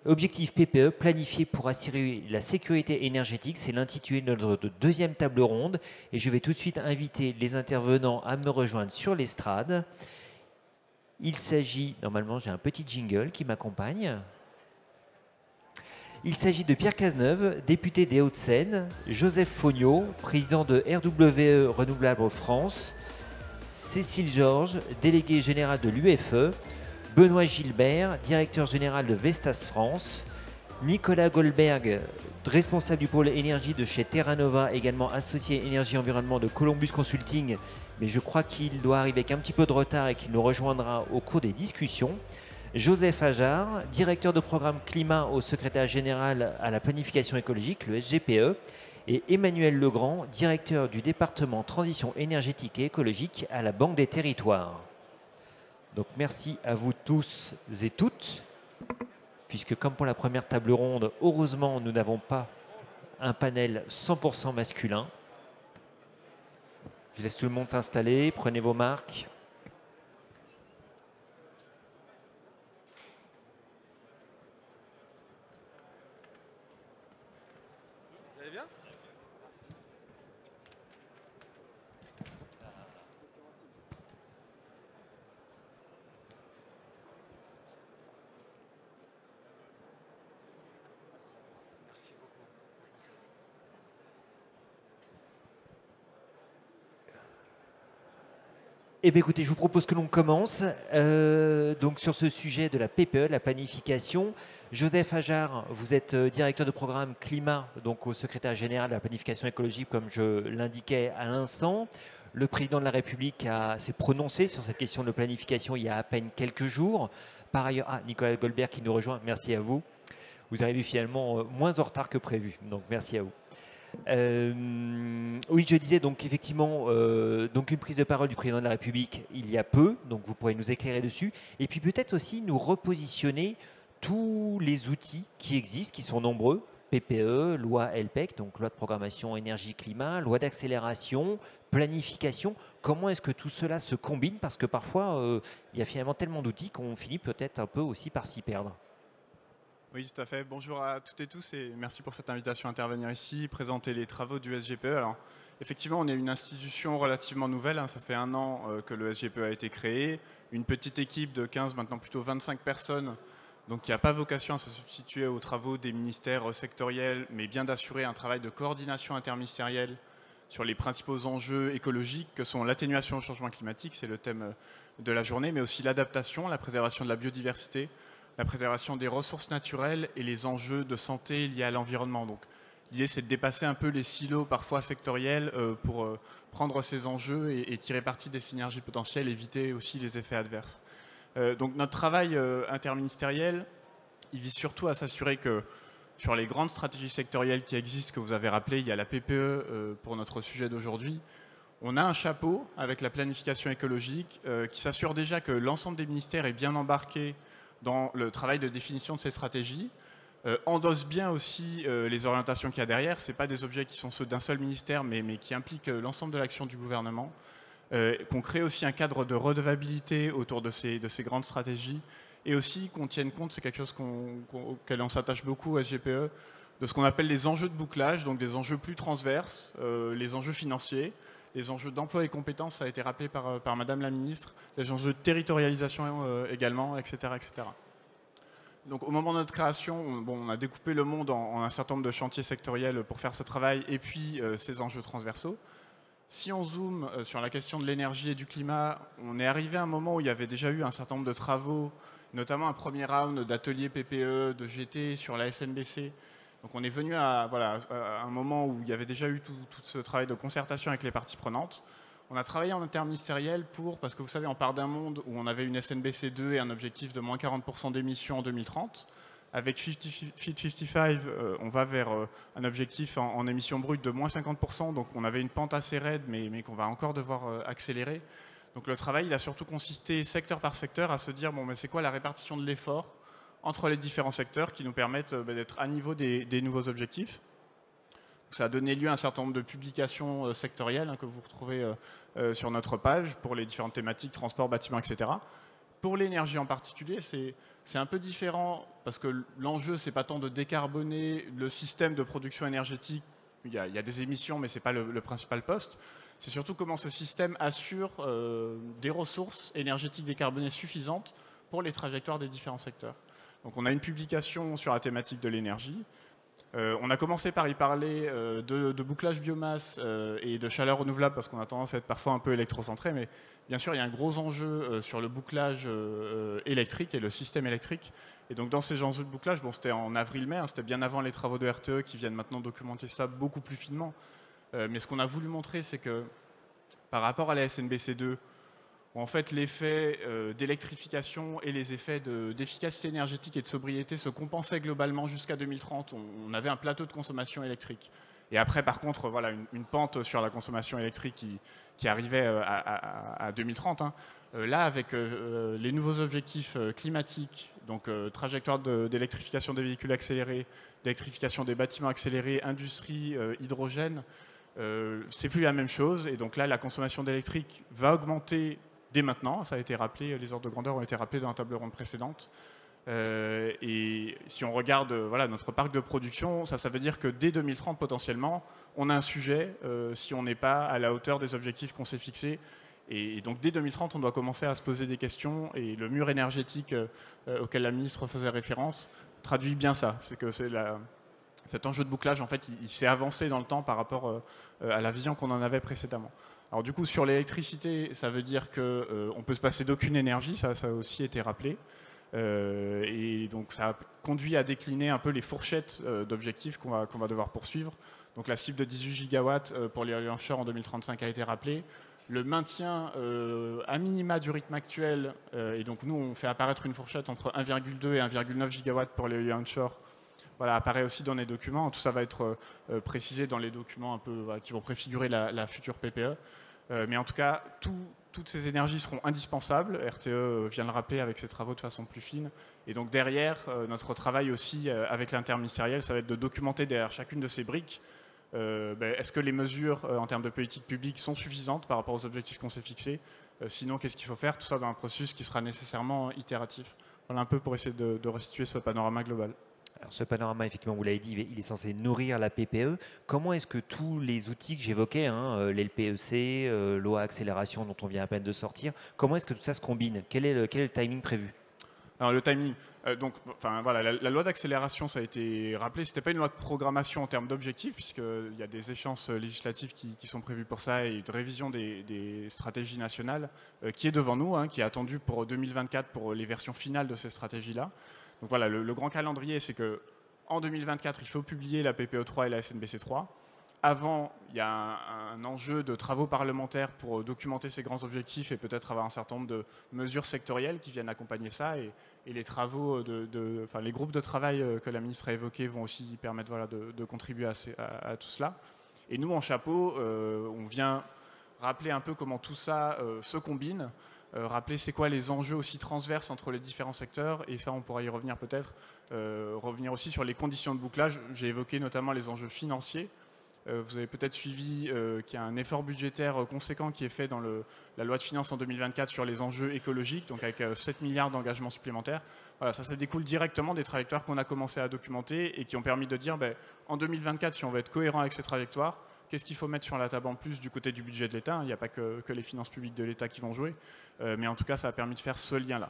Objectif PPE, planifier pour assurer la sécurité énergétique, c'est l'intitulé de notre deuxième table ronde. Et je vais tout de suite inviter les intervenants à me rejoindre sur l'estrade. Il s'agit, normalement j'ai un petit jingle qui m'accompagne. Il s'agit de Pierre Cazeneuve, député des Hauts-de-Seine, Joseph Fognaud, président de RWE Renouvelable France, Cécile Georges, délégué général de l'UFE, Benoît Gilbert, directeur général de Vestas France, Nicolas Goldberg, responsable du pôle énergie de chez Terra Nova, également associé énergie environnement de Columbus Consulting, mais je crois qu'il doit arriver avec un petit peu de retard et qu'il nous rejoindra au cours des discussions. Joseph Ajar, directeur de programme climat au secrétaire général à la planification écologique, le SGPE, et Emmanuel Legrand, directeur du département transition énergétique et écologique à la Banque des territoires. Donc merci à vous tous et toutes, puisque comme pour la première table ronde, heureusement nous n'avons pas un panel 100% masculin. Je laisse tout le monde s'installer, prenez vos marques. Vous allez bien ? Merci beaucoup. Eh bien écoutez, je vous propose que l'on commence. Donc sur ce sujet de la PPE, la planification. Joseph Ajar, vous êtes directeur de programme climat, donc au secrétaire général de la planification écologique, comme je l'indiquais à l'instant. Le président de la République s'est prononcé sur cette question de planification il y a à peine quelques jours. Par ailleurs, Nicolas Goldberg qui nous rejoint, merci à vous. Vous arrivez finalement moins en retard que prévu, donc merci à vous. Oui, je disais donc effectivement donc une prise de parole du président de la République il y a peu, donc vous pourrez nous éclairer dessus, et puis peut-être aussi nous repositionner tous les outils qui existent, qui sont nombreux, PPE, loi LPEC, donc loi de programmation énergie-climat, loi d'accélération, planification. Comment est-ce que tout cela se combine? Parce que parfois, il y a finalement tellement d'outils qu'on finit peut-être un peu aussi par s'y perdre. Oui, tout à fait. Bonjour à toutes et tous et merci pour cette invitation à intervenir ici, présenter les travaux du SGPE. Alors, effectivement, on est une institution relativement nouvelle. Ça fait 1 an que le SGPE a été créé. Une petite équipe de 15, maintenant plutôt 25 personnes, donc qui n'a pas vocation à se substituer aux travaux des ministères sectoriels, mais bien d'assurer un travail de coordination interministérielle sur les principaux enjeux écologiques que sont l'atténuation au changement climatique, c'est le thème de la journée, mais aussi l'adaptation, la préservation de la biodiversité, la préservation des ressources naturelles et les enjeux de santé liés à l'environnement. Donc, l'idée, c'est de dépasser un peu les silos parfois sectoriels pour prendre ces enjeux et tirer parti des synergies potentielles, éviter aussi les effets adverses. Donc, notre travail interministériel, il vise surtout à s'assurer que sur les grandes stratégies sectorielles qui existent, que vous avez rappelé, il y a la PPE pour notre sujet d'aujourd'hui. On a un chapeau avec la planification écologique qui s'assure déjà que l'ensemble des ministères est bien embarqué dans le travail de définition de ces stratégies, endosse bien aussi les orientations qu'il y a derrière. Ce n'est pas des objets qui sont ceux d'un seul ministère, mais qui impliquent l'ensemble de l'action du gouvernement. Qu'on crée aussi un cadre de redevabilité autour de ces grandes stratégies, et aussi qu'on tienne compte, c'est quelque chose auquel on s'attache beaucoup à SGPE, de ce qu'on appelle les enjeux de bouclage, donc des enjeux plus transverses, les enjeux financiers, les enjeux d'emploi et compétences, ça a été rappelé par Madame la Ministre, les enjeux de territorialisation également, etc., etc. Donc au moment de notre création, on a découpé le monde en un certain nombre de chantiers sectoriels pour faire ce travail, et puis ces enjeux transversaux. Si on zoome sur la question de l'énergie et du climat, on est arrivé à un moment où il y avait déjà eu un certain nombre de travaux, notamment un premier round d'ateliers PPE, de GT sur la SNBC. Donc on est venu à un moment où il y avait déjà eu tout ce travail de concertation avec les parties prenantes. On a travaillé en interministériel parce que vous savez, on part d'un monde où on avait une SNBC 2 et un objectif de moins 40% d'émissions en 2030. Avec Fit 55, on va vers un objectif en émissions brutes de moins 50%. Donc on avait une pente assez raide, mais qu'on va encore devoir accélérer. Donc le travail, il a surtout consisté secteur par secteur à se dire, mais c'est quoi la répartition de l'effort entre les différents secteurs qui nous permettent d'être à niveau des nouveaux objectifs. Ça a donné lieu à un certain nombre de publications sectorielles que vous retrouvez sur notre page pour les différentes thématiques, transport, bâtiment, etc. pour l'énergie en particulier, c'est un peu différent parce que l'enjeu, c'est pas tant de décarboner le système de production énergétique. Il y a des émissions, mais ce n'est pas le principal poste. C'est surtout comment ce système assure des ressources énergétiques décarbonées suffisantes pour les trajectoires des différents secteurs. Donc on a une publication sur la thématique de l'énergie. On a commencé par y parler de bouclage biomasse et de chaleur renouvelable parce qu'on a tendance à être parfois un peu électrocentré, mais bien sûr il y a un gros enjeu sur le bouclage électrique et le système électrique. Et donc dans ces enjeux de bouclage, bon, c'était en avril-mai, hein, c'était bien avant les travaux de RTE qui viennent maintenant documenter ça beaucoup plus finement. Mais ce qu'on a voulu montrer, c'est que par rapport à la SNBC2, où en fait l'effet d'électrification et les effets d'efficacité énergétique et de sobriété se compensaient globalement jusqu'à 2030. On avait un plateau de consommation électrique. Et après, par contre, voilà, une pente sur la consommation électrique qui arrivait à 2030. Hein. Là, avec les nouveaux objectifs climatiques, donc trajectoire d'électrification des véhicules accélérés, d'électrification des bâtiments accélérés, industrie, hydrogène, c'est plus la même chose. Et donc là, la consommation d'électrique va augmenter dès maintenant. Ça a été rappelé, les ordres de grandeur ont été rappelés dans la table ronde précédente. Et si on regarde voilà, notre parc de production, ça veut dire que dès 2030, potentiellement, on a un sujet si on n'est pas à la hauteur des objectifs qu'on s'est fixés. Et donc dès 2030, on doit commencer à se poser des questions. Et le mur énergétique auquel la ministre faisait référence traduit bien ça. C'est que cet enjeu de bouclage, en fait, il s'est avancé dans le temps par rapport à la vision qu'on en avait précédemment. Alors du coup, sur l'électricité, ça veut dire qu'on peut se passer d'aucune énergie, ça a aussi été rappelé. Et donc ça a conduit à décliner un peu les fourchettes d'objectifs qu'on va devoir poursuivre. Donc la cible de 18 gigawatts pour l'éolien offshore en 2035 a été rappelée. Le maintien à minima du rythme actuel, et donc nous on fait apparaître une fourchette entre 1,2 et 1,9 gigawatts pour l'éolien onshore, voilà, apparaît aussi dans les documents. Tout ça va être précisé dans les documents un peu, voilà, qui vont préfigurer la future PPE. Mais en tout cas, toutes ces énergies seront indispensables. RTE vient le rappeler avec ses travaux de façon plus fine. Et donc derrière, notre travail aussi avec l'interministériel, ça va être de documenter derrière chacune de ces briques. Est-ce que les mesures en termes de politique publique sont suffisantes par rapport aux objectifs qu'on s'est fixés? Sinon, qu'est-ce qu'il faut faire? Tout ça dans un processus qui sera nécessairement itératif. Voilà un peu pour essayer de restituer ce panorama global. Alors ce panorama, effectivement, vous l'avez dit, il est censé nourrir la PPE. Comment est-ce que tous les outils que j'évoquais, hein, l'LPEC, l'OA accélération dont on vient à peine de sortir, comment est-ce que tout ça se combine? Quel est le timing prévu? Alors le timing, voilà, la loi d'accélération, ça a été rappelé, ce n'était pas une loi de programmation en termes d'objectifs, puisqu'il y a des échéances législatives qui sont prévues pour ça et de révision des stratégies nationales qui est devant nous, hein, qui est attendue pour 2024 pour les versions finales de ces stratégies-là. Donc voilà, le grand calendrier, c'est qu'en 2024, il faut publier la PPE3 et la SNBC3. Avant, il y a un enjeu de travaux parlementaires pour documenter ces grands objectifs et peut-être avoir un certain nombre de mesures sectorielles qui viennent accompagner ça. Et les travaux, les groupes de travail que la ministre a évoqués vont aussi permettre voilà, de contribuer à tout cela. Et nous, en chapeau, on vient rappeler un peu comment tout ça se combine. Rappeler c'est quoi les enjeux aussi transverses entre les différents secteurs, et ça on pourra y revenir peut-être, revenir aussi sur les conditions de bouclage. J'ai évoqué notamment les enjeux financiers. Vous avez peut-être suivi qu'il y a un effort budgétaire conséquent qui est fait dans la loi de finances en 2024 sur les enjeux écologiques, donc avec 7 milliards d'engagements supplémentaires. Voilà, ça découle directement des trajectoires qu'on a commencé à documenter et qui ont permis de dire en 2024, si on veut être cohérent avec ces trajectoires, qu'est-ce qu'il faut mettre sur la table en plus du côté du budget de l'État? Il n'y a pas que les finances publiques de l'État qui vont jouer, mais en tout cas, ça a permis de faire ce lien-là.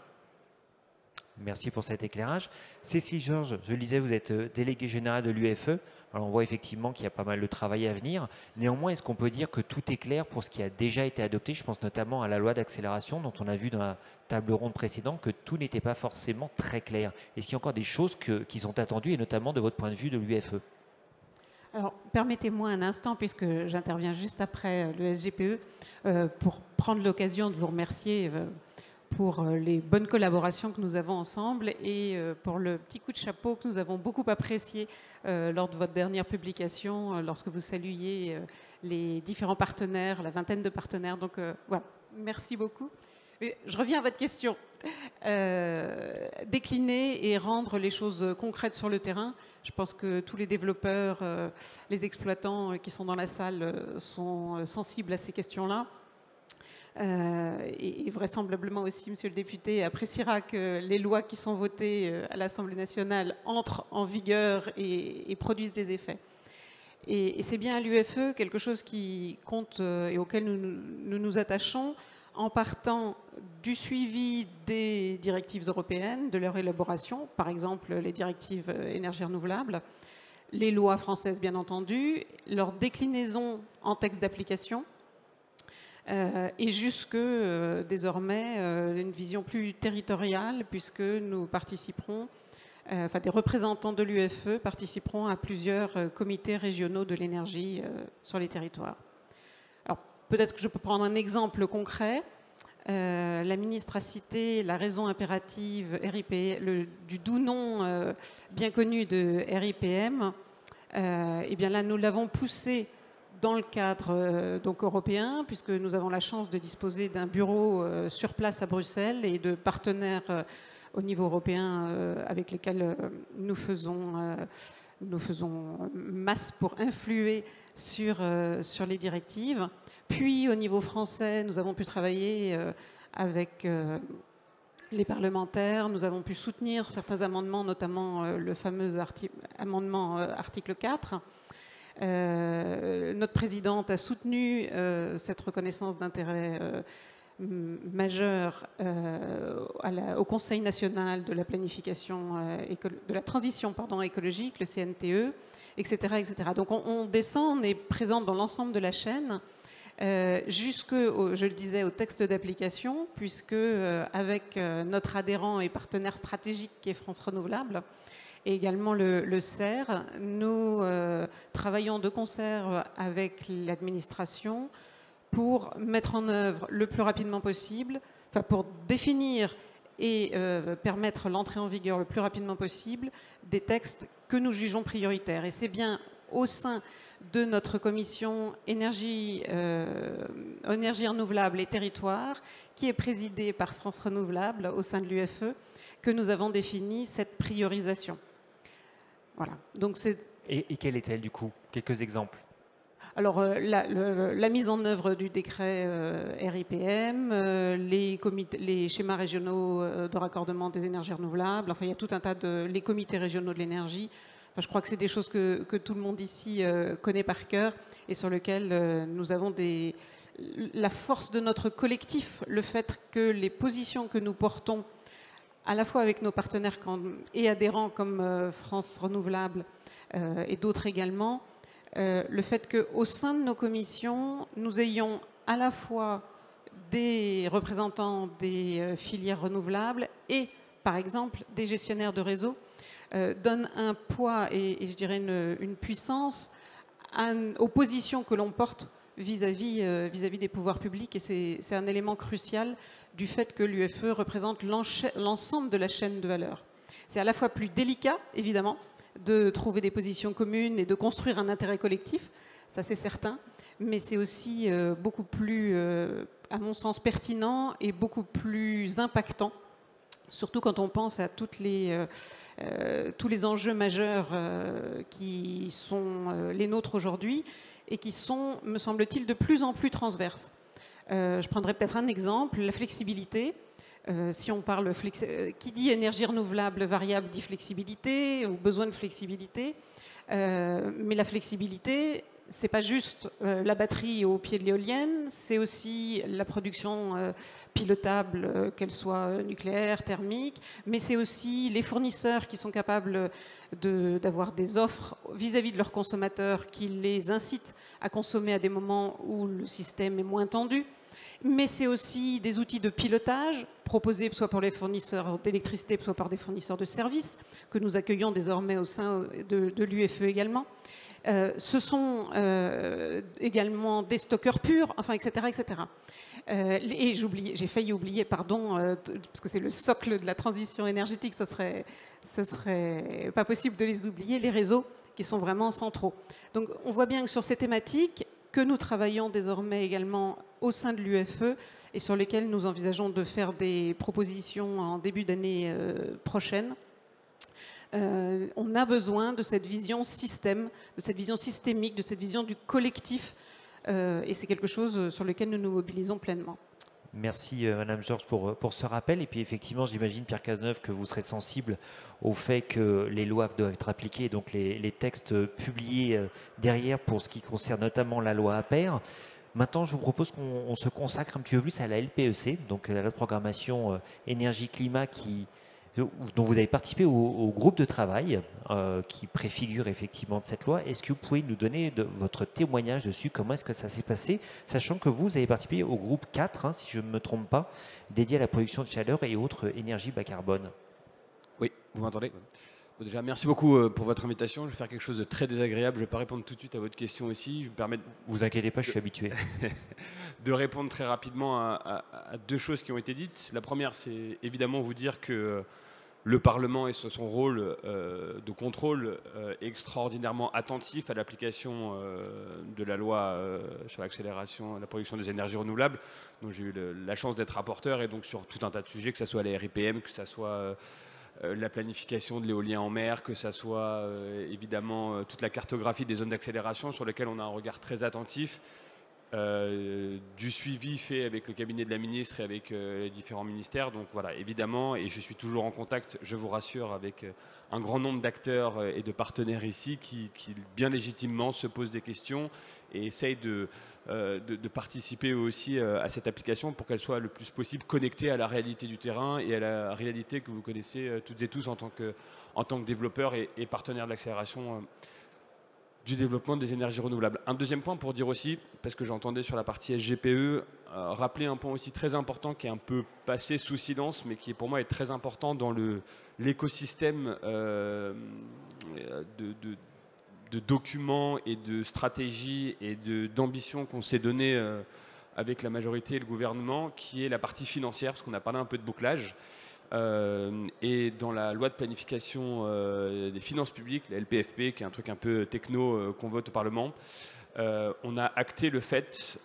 Merci pour cet éclairage. Cécile Georges, je le disais, vous êtes déléguée générale de l'UFE. Alors on voit effectivement qu'il y a pas mal de travail à venir. Néanmoins, est-ce qu'on peut dire que tout est clair pour ce qui a déjà été adopté? Je pense notamment à la loi d'accélération dont on a vu dans la table ronde précédente que tout n'était pas forcément très clair. Est-ce qu'il y a encore des choses qui sont attendues, et notamment de votre point de vue de l'UFE? Alors, permettez-moi un instant, puisque j'interviens juste après le SGPE, pour prendre l'occasion de vous remercier pour les bonnes collaborations que nous avons ensemble et pour le petit coup de chapeau que nous avons beaucoup apprécié lors de votre dernière publication, lorsque vous saluiez les différents partenaires, la vingtaine de partenaires. Donc voilà, merci beaucoup. Je reviens à votre question. Décliner et rendre les choses concrètes sur le terrain. Je pense que tous les développeurs, les exploitants qui sont dans la salle sont sensibles à ces questions-là. Et vraisemblablement aussi, monsieur le député, appréciera que les lois qui sont votées à l'Assemblée nationale entrent en vigueur et produisent des effets. Et c'est bien à l'UFE quelque chose qui compte et auquel nous nous attachons en partant du suivi des directives européennes, de leur élaboration, par exemple les directives énergie renouvelable, les lois françaises bien entendu, leur déclinaison en texte d'application, et jusque désormais une vision plus territoriale, puisque nous participerons, enfin des représentants de l'UFE participeront à plusieurs comités régionaux de l'énergie sur les territoires. Alors peut-être que je peux prendre un exemple concret. La ministre a cité la raison impérative du doux nom bien connu de RIPM. Et bien là, nous l'avons poussé dans le cadre donc européen, puisque nous avons la chance de disposer d'un bureau sur place à Bruxelles et de partenaires au niveau européen avec lesquels nous faisons masse pour influer sur les directives. Puis au niveau français, nous avons pu travailler avec les parlementaires, nous avons pu soutenir certains amendements, notamment le fameux amendement article 4. Notre présidente a soutenu cette reconnaissance d'intérêt majeur au Conseil national de la planification, de la transition écologique, le CNTE, etc. etc. Donc on descend, on est présent dans l'ensemble de la chaîne, jusque, je le disais, au texte d'application, puisque avec notre adhérent et partenaire stratégique qui est France Renouvelable, et également le CER, nous travaillons de concert avec l'administration pour mettre en œuvre le plus rapidement possible, enfin pour définir et permettre l'entrée en vigueur le plus rapidement possible des textes que nous jugeons prioritaires. Et c'est bien au sein de notre commission énergie renouvelable et territoire, qui est présidée par France Renouvelable au sein de l'UFE, que nous avons défini cette priorisation. Voilà. Donc et quelle est-elle du coup? Quelques exemples. Alors, la mise en œuvre du décret RIPM, les schémas régionaux de raccordement des énergies renouvelables, enfin, il y a tout un tas les comités régionaux de l'énergie. Enfin, je crois que c'est des choses que tout le monde ici connaît par cœur et sur lesquelles nous avons la force de notre collectif, le fait que les positions que nous portons, à la fois avec nos partenaires et adhérents comme France Renouvelable et d'autres également, le fait qu'au sein de nos commissions, nous ayons à la fois des représentants des filières renouvelables et, par exemple, des gestionnaires de réseau, donne un poids et je dirais une puissance aux positions que l'on porte vis-à-vis des pouvoirs publics. Et c'est un élément crucial du fait que l'UFE représente l'ensemble de la chaîne de valeur. C'est à la fois plus délicat, évidemment, de trouver des positions communes et de construire un intérêt collectif, ça c'est certain, mais c'est aussi beaucoup plus, à mon sens, pertinent et beaucoup plus impactant, surtout quand on pense à tous les enjeux majeurs qui sont les nôtres aujourd'hui et qui sont, me semble-t-il, de plus en plus transverses. Je prendrai peut-être un exemple, la flexibilité. Si on parle qui dit énergie renouvelable variable dit flexibilité ou besoin de flexibilité, mais la flexibilité, c'est pas juste la batterie au pied de l'éolienne, c'est aussi la production pilotable, qu'elle soit nucléaire, thermique, mais c'est aussi les fournisseurs qui sont capables d'avoir des offres vis-à-vis de leurs consommateurs qui les incitent à consommer à des moments où le système est moins tendu. Mais c'est aussi des outils de pilotage proposés soit pour les fournisseurs d'électricité, soit par des fournisseurs de services que nous accueillons désormais au sein de l'UFE également. Ce sont également des stockeurs purs, enfin, etc. etc. Et j'ai failli oublier, pardon, parce que c'est le socle de la transition énergétique, ce serait pas possible de les oublier, les réseaux qui sont vraiment centraux. Donc on voit bien que sur ces thématiques, que nous travaillons désormais également au sein de l'UFE et sur lesquelles nous envisageons de faire des propositions en début d'année prochaine. On a besoin de cette vision système, de cette vision systémique, de cette vision du collectif et c'est quelque chose sur lequel nous nous mobilisons pleinement. Merci Madame Georges pour ce rappel. Et puis effectivement, j'imagine, Pierre Cazeneuve, que vous serez sensible au fait que les lois doivent être appliquées, donc les textes publiés derrière pour ce qui concerne notamment la loi APER. Maintenant, je vous propose qu'on se consacre un petit peu plus à la LPEC, donc la loi de programmation énergie-climat dont vous avez participé au groupe de travail qui préfigure effectivement de cette loi. Est-ce que vous pouvez nous donner votre témoignage dessus? Comment est-ce que ça s'est passé? Sachant que vous avez participé au groupe 4, hein, si je ne me trompe pas, dédié à la production de chaleur et autres énergies bas carbone. Oui, vous m'entendez? Bon, déjà, merci beaucoup pour votre invitation. Je vais faire quelque chose de très désagréable. Je ne vais pas répondre tout de suite à votre question aussi. Je me permets Vous inquiétez pas, je suis habitué. de répondre très rapidement à deux choses qui ont été dites. La première, c'est évidemment vous dire que le Parlement et son rôle de contrôle est extraordinairement attentif à l'application de la loi sur l'accélération de la production des énergies renouvelables, dont j'ai eu la chance d'être rapporteur, et donc sur tout un tas de sujets, que ce soit la RIPM, que ce soit la planification de l'éolien en mer, que ce soit évidemment toute la cartographie des zones d'accélération sur lesquelles on a un regard très attentif. Du suivi fait avec le cabinet de la ministre et avec les différents ministères. Donc voilà, évidemment, et je suis toujours en contact, je vous rassure, avec un grand nombre d'acteurs et de partenaires ici qui bien légitimement se posent des questions et essayent de participer aussi à cette application pour qu'elle soit le plus possible connectée à la réalité du terrain et à la réalité que vous connaissez toutes et tous en tant que développeurs et partenaires de l'accélération du développement des énergies renouvelables. Un deuxième point pour dire aussi, parce que j'entendais sur la partie SGPE, rappeler un point aussi très important qui est un peu passé sous silence, mais qui pour moi est très important dans l'écosystème de documents et de stratégies et d'ambitions qu'on s'est donné avec la majorité et le gouvernement, qui est la partie financière, parce qu'on a parlé un peu de bouclage. Et dans la loi de planification des finances publiques, la LPFP, qui est un truc un peu techno qu'on vote au Parlement, on a acté le fait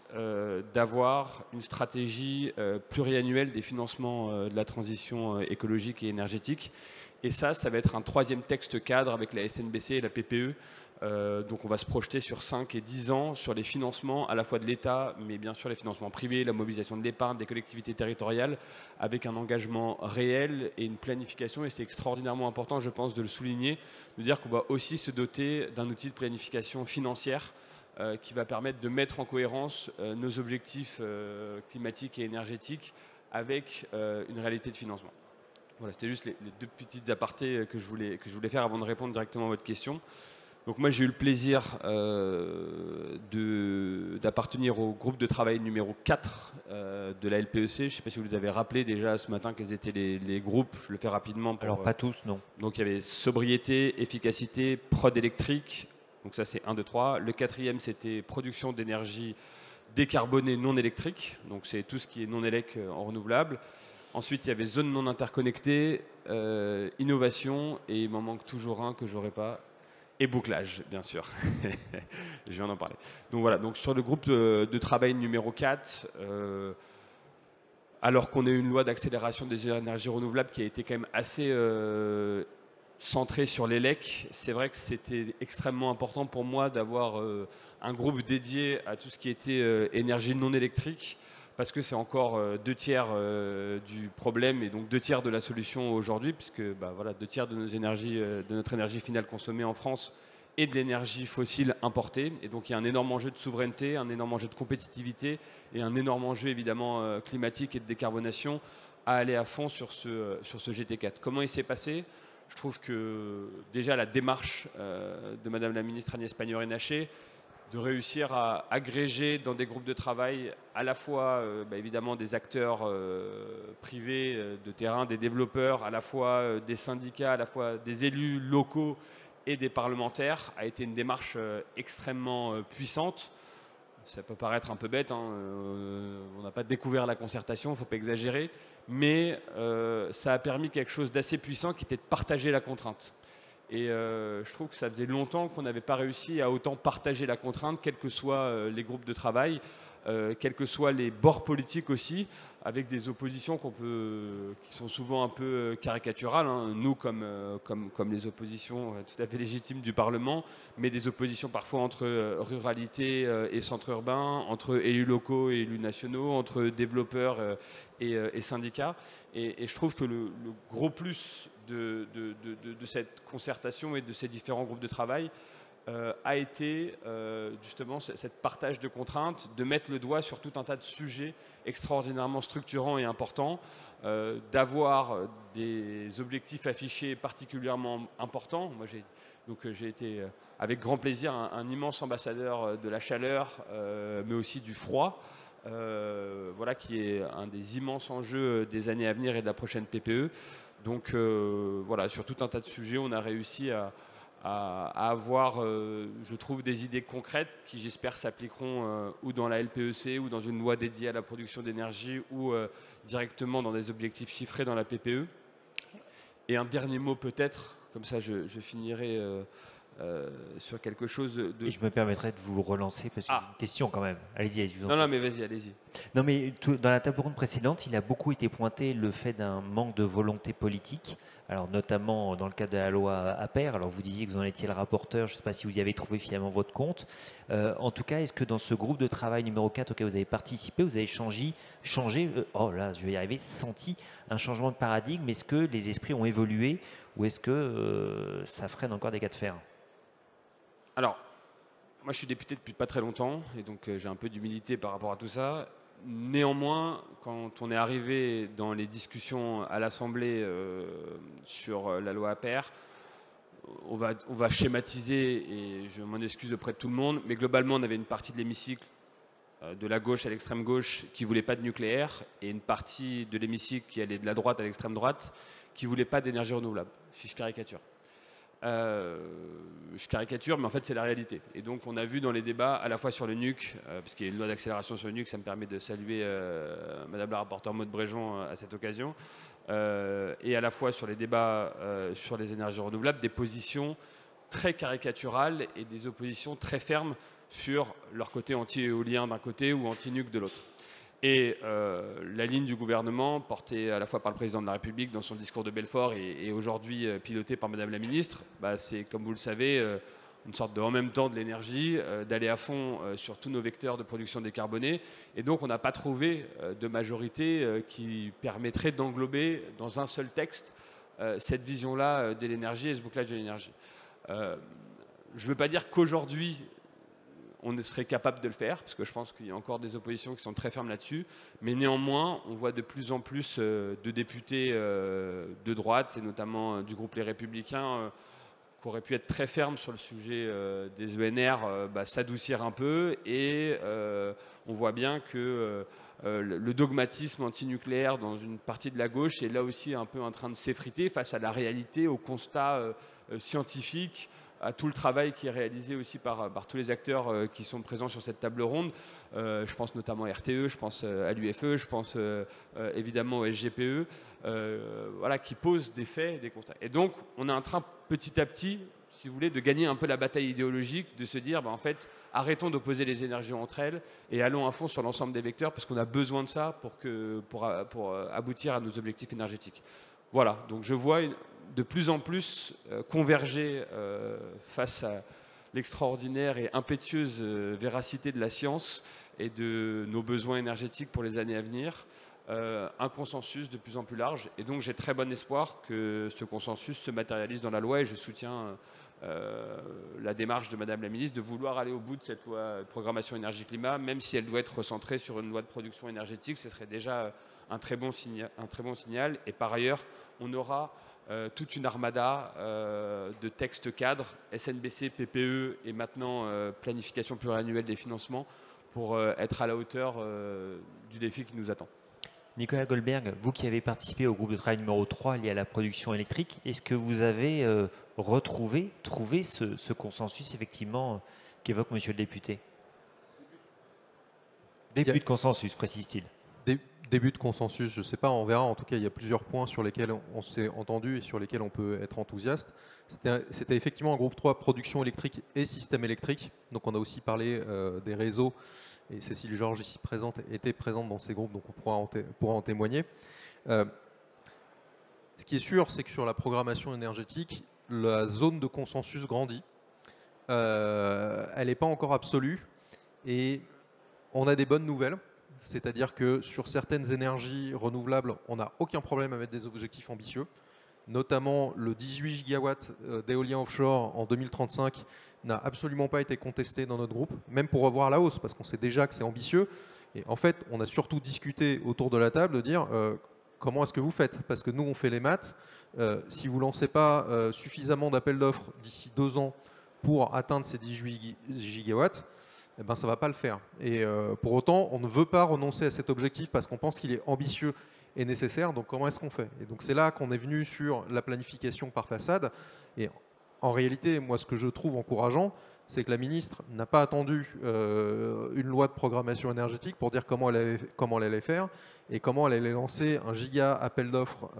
d'avoir une stratégie pluriannuelle des financements de la transition écologique et énergétique. Et ça va être un troisième texte cadre avec la SNBC et la PPE. Donc on va se projeter sur 5 et 10 ans sur les financements à la fois de l'État, mais bien sûr les financements privés, la mobilisation de l'épargne, des collectivités territoriales, avec un engagement réel et une planification. Et c'est extraordinairement important, je pense, de le souligner, de dire qu'on va aussi se doter d'un outil de planification financière qui va permettre de mettre en cohérence nos objectifs climatiques et énergétiques avec une réalité de financement. Voilà, c'était juste les deux petites apartés que je voulais faire avant de répondre directement à votre question. Donc moi j'ai eu le plaisir d'appartenir au groupe de travail numéro 4 de la LPEC. Je ne sais pas si vous les avez rappelé déjà ce matin quels étaient les groupes. Je le fais rapidement. Alors pas tous, non. Donc il y avait sobriété, efficacité, prod électrique. Donc ça c'est 1, 2, 3. Le quatrième c'était production d'énergie décarbonée non électrique. Donc c'est tout ce qui est non élec en renouvelable. Ensuite il y avait zone non interconnectée, innovation, et il m'en manque toujours un que je n'aurai pas. Et bouclage, bien sûr. Je viens d'en parler. Donc voilà, donc sur le groupe de travail numéro 4, alors qu'on a eu une loi d'accélération des énergies renouvelables qui a été quand même assez centrée sur l'ELEC, c'est vrai que c'était extrêmement important pour moi d'avoir un groupe dédié à tout ce qui était énergie non électrique, parce que c'est encore 2/3 du problème et donc 2/3 de la solution aujourd'hui, puisque voilà, 2/3 de notre énergie finale consommée en France est de l'énergie fossile importée. Et donc il y a un énorme enjeu de souveraineté, un énorme enjeu de compétitivité et un énorme enjeu évidemment climatique et de décarbonation à aller à fond sur ce GT4. Comment il s'est passé ? Je trouve que déjà la démarche de Madame la ministre Agnès Pannier-Runacher, de réussir à agréger dans des groupes de travail à la fois évidemment des acteurs privés de terrain, des développeurs, à la fois des syndicats, à la fois des élus locaux et des parlementaires, a été une démarche extrêmement puissante. Ça peut paraître un peu bête, hein, on n'a pas découvert la concertation, il ne faut pas exagérer, mais ça a permis quelque chose d'assez puissant qui était de partager la contrainte. Et je trouve que ça faisait longtemps qu'on n'avait pas réussi à autant partager la contrainte, quels que soient les groupes de travail, quels que soient les bords politiques aussi, avec des oppositions qui sont souvent un peu caricaturales, hein. Nous comme les oppositions tout à fait légitimes du Parlement, mais des oppositions parfois entre ruralité et centre urbain, entre élus locaux et élus nationaux, entre développeurs et syndicats. Et je trouve que le gros plus de cette concertation et de ces différents groupes de travail a été justement cette partage de contraintes, de mettre le doigt sur tout un tas de sujets extraordinairement structurants et importants, d'avoir des objectifs affichés particulièrement importants. Moi, j'ai été avec grand plaisir un immense ambassadeur de la chaleur, mais aussi du froid, voilà, qui est un des immenses enjeux des années à venir et de la prochaine PPE. Donc voilà, sur tout un tas de sujets, on a réussi à avoir, je trouve, des idées concrètes qui, j'espère, s'appliqueront ou dans la LPEC ou dans une loi dédiée à la production d'énergie ou directement dans des objectifs chiffrés dans la PPE. Et un dernier mot peut-être, comme ça je finirai sur quelque chose de... Et je me permettrai de vous relancer parce que j'ai une question quand même. Allez-y, allez-y. Non, mais vas-y, allez-y. Non, mais dans la table ronde précédente, il a beaucoup été pointé le fait d'un manque de volonté politique. Alors, notamment dans le cadre de la loi APER. Alors, vous disiez que vous en étiez le rapporteur. Je ne sais pas si vous y avez trouvé finalement votre compte. En tout cas, est-ce que dans ce groupe de travail numéro 4 auquel vous avez participé, vous avez changé oh là, je vais y arriver, senti un changement de paradigme? Est-ce que les esprits ont évolué ou est-ce que ça freine encore des cas de fer? Alors, moi je suis député depuis pas très longtemps et donc j'ai un peu d'humilité par rapport à tout ça. Néanmoins, quand on est arrivé dans les discussions à l'Assemblée sur la loi APER, on va schématiser et je m'en excuse auprès de tout le monde, mais globalement on avait une partie de l'hémicycle de la gauche à l'extrême gauche qui ne voulait pas de nucléaire et une partie de l'hémicycle qui allait de la droite à l'extrême droite qui ne voulait pas d'énergie renouvelable, si je caricature. Je caricature, mais en fait c'est la réalité. Et donc on a vu dans les débats à la fois sur le nuc, parce qu'il y a une loi d'accélération sur le nuc, ça me permet de saluer Madame la rapporteure Maud Bréjon à cette occasion, et à la fois sur les débats sur les énergies renouvelables, des positions très caricaturales et des oppositions très fermes sur leur côté anti-éolien d'un côté ou anti-nuc de l'autre. Et la ligne du gouvernement, portée à la fois par le président de la République dans son discours de Belfort et aujourd'hui pilotée par Madame la Ministre, c'est, comme vous le savez, une sorte de en même temps de l'énergie, d'aller à fond sur tous nos vecteurs de production décarbonée. Et donc on n'a pas trouvé de majorité qui permettrait d'englober dans un seul texte cette vision-là de l'énergie et ce bouclage de l'énergie. Je ne veux pas dire qu'aujourd'hui, on serait capable de le faire, parce que je pense qu'il y a encore des oppositions qui sont très fermes là-dessus, mais néanmoins, on voit de plus en plus de députés de droite, et notamment du groupe Les Républicains, qui auraient pu être très fermes sur le sujet des ENR, s'adoucir un peu, et on voit bien que le dogmatisme antinucléaire dans une partie de la gauche est là aussi un peu en train de s'effriter face à la réalité, au constat scientifique, à tout le travail qui est réalisé aussi par tous les acteurs qui sont présents sur cette table ronde. Je pense notamment à RTE, je pense à l'UFE, je pense évidemment au SGPE, voilà, qui posent des faits, des constats. Et donc, on est en train petit à petit, si vous voulez, de gagner un peu la bataille idéologique, de se dire, en fait, arrêtons d'opposer les énergies entre elles et allons à fond sur l'ensemble des vecteurs parce qu'on a besoin de ça pour aboutir à nos objectifs énergétiques. Voilà, donc je vois de plus en plus converger face à l'extraordinaire et impétueuse véracité de la science et de nos besoins énergétiques pour les années à venir, un consensus de plus en plus large. Et donc j'ai très bon espoir que ce consensus se matérialise dans la loi et je soutiens la démarche de Madame la Ministre de vouloir aller au bout de cette loi de programmation énergie-climat, même si elle doit être recentrée sur une loi de production énergétique, ce serait déjà un très bon signal. Et par ailleurs, on aura toute une armada de textes cadres, SNBC, PPE et maintenant planification pluriannuelle des financements pour être à la hauteur du défi qui nous attend. Nicolas Goldberg, vous qui avez participé au groupe de travail numéro 3 lié à la production électrique, est-ce que vous avez trouvé ce consensus effectivement qu'évoque Monsieur le député? Début de consensus, précise-t-il. début de consensus, je ne sais pas, on verra. En tout cas, il y a plusieurs points sur lesquels on s'est entendu et sur lesquels on peut être enthousiaste. C'était effectivement un groupe 3, production électrique et système électrique. Donc on a aussi parlé des réseaux, et Cécile Georges, ici présente, était présente dans ces groupes, donc on pourra en témoigner. Ce qui est sûr, c'est que sur la programmation énergétique, la zone de consensus grandit. Elle n'est pas encore absolue, et on a des bonnes nouvelles. C'est-à-dire que sur certaines énergies renouvelables, on n'a aucun problème à mettre des objectifs ambitieux. Notamment le 18 gigawatts d'éolien offshore en 2035 n'a absolument pas été contesté dans notre groupe, même pour revoir la hausse, parce qu'on sait déjà que c'est ambitieux. Et en fait, on a surtout discuté autour de la table de dire comment est-ce que vous faites? Parce que nous, on fait les maths. Si vous ne lancez pas suffisamment d'appels d'offres d'ici 2 ans pour atteindre ces 18 gigawatts, eh ben, ça ne va pas le faire. Et pour autant, on ne veut pas renoncer à cet objectif parce qu'on pense qu'il est ambitieux et nécessaire. Donc comment est-ce qu'on fait? Et donc c'est là qu'on est venu sur la planification par façade. Et en réalité, moi, ce que je trouve encourageant, c'est que la ministre n'a pas attendu une loi de programmation énergétique pour dire comment elle allait faire et comment elle allait lancer un giga appel d'offres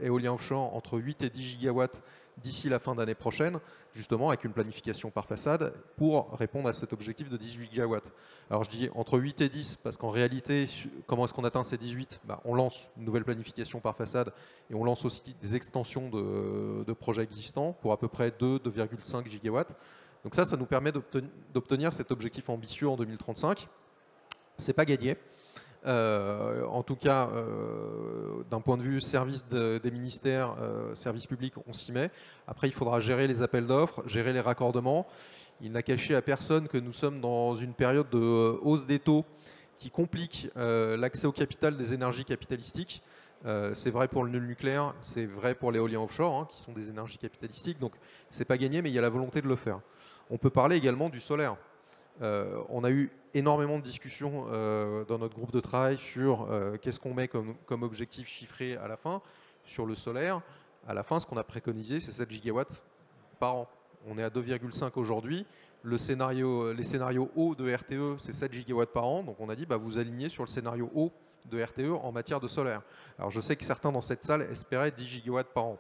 éolien offshore entre 8 et 10 gigawatts d'ici la fin d'année prochaine, justement avec une planification par façade pour répondre à cet objectif de 18 gigawatts. Alors je dis entre 8 et 10 parce qu'en réalité, comment est-ce qu'on atteint ces 18 ? On lance une nouvelle planification par façade et on lance aussi des extensions de projets existants pour à peu près 2,5 gigawatts. Donc ça nous permet d'obtenir cet objectif ambitieux en 2035. C'est pas gagné. En tout cas, d'un point de vue service des ministères, services publics, on s'y met. Après, il faudra gérer les appels d'offres, gérer les raccordements. Il n'a caché à personne que nous sommes dans une période de hausse des taux qui complique l'accès au capital des énergies capitalistiques. C'est vrai pour le nucléaire, c'est vrai pour l'éolien offshore, qui sont des énergies capitalistiques. Donc, c'est pas gagné, mais il y a la volonté de le faire. On peut parler également du solaire. On a eu énormément de discussions dans notre groupe de travail sur qu'est-ce qu'on met comme objectif chiffré à la fin. Sur le solaire, à la fin, ce qu'on a préconisé, c'est 7 gigawatts par an. On est à 2,5 aujourd'hui. Les scénarios hauts de RTE, c'est 7 gigawatts par an. Donc on a dit, vous alignez sur le scénario haut de RTE en matière de solaire. Alors je sais que certains dans cette salle espéraient 10 gigawatts par an.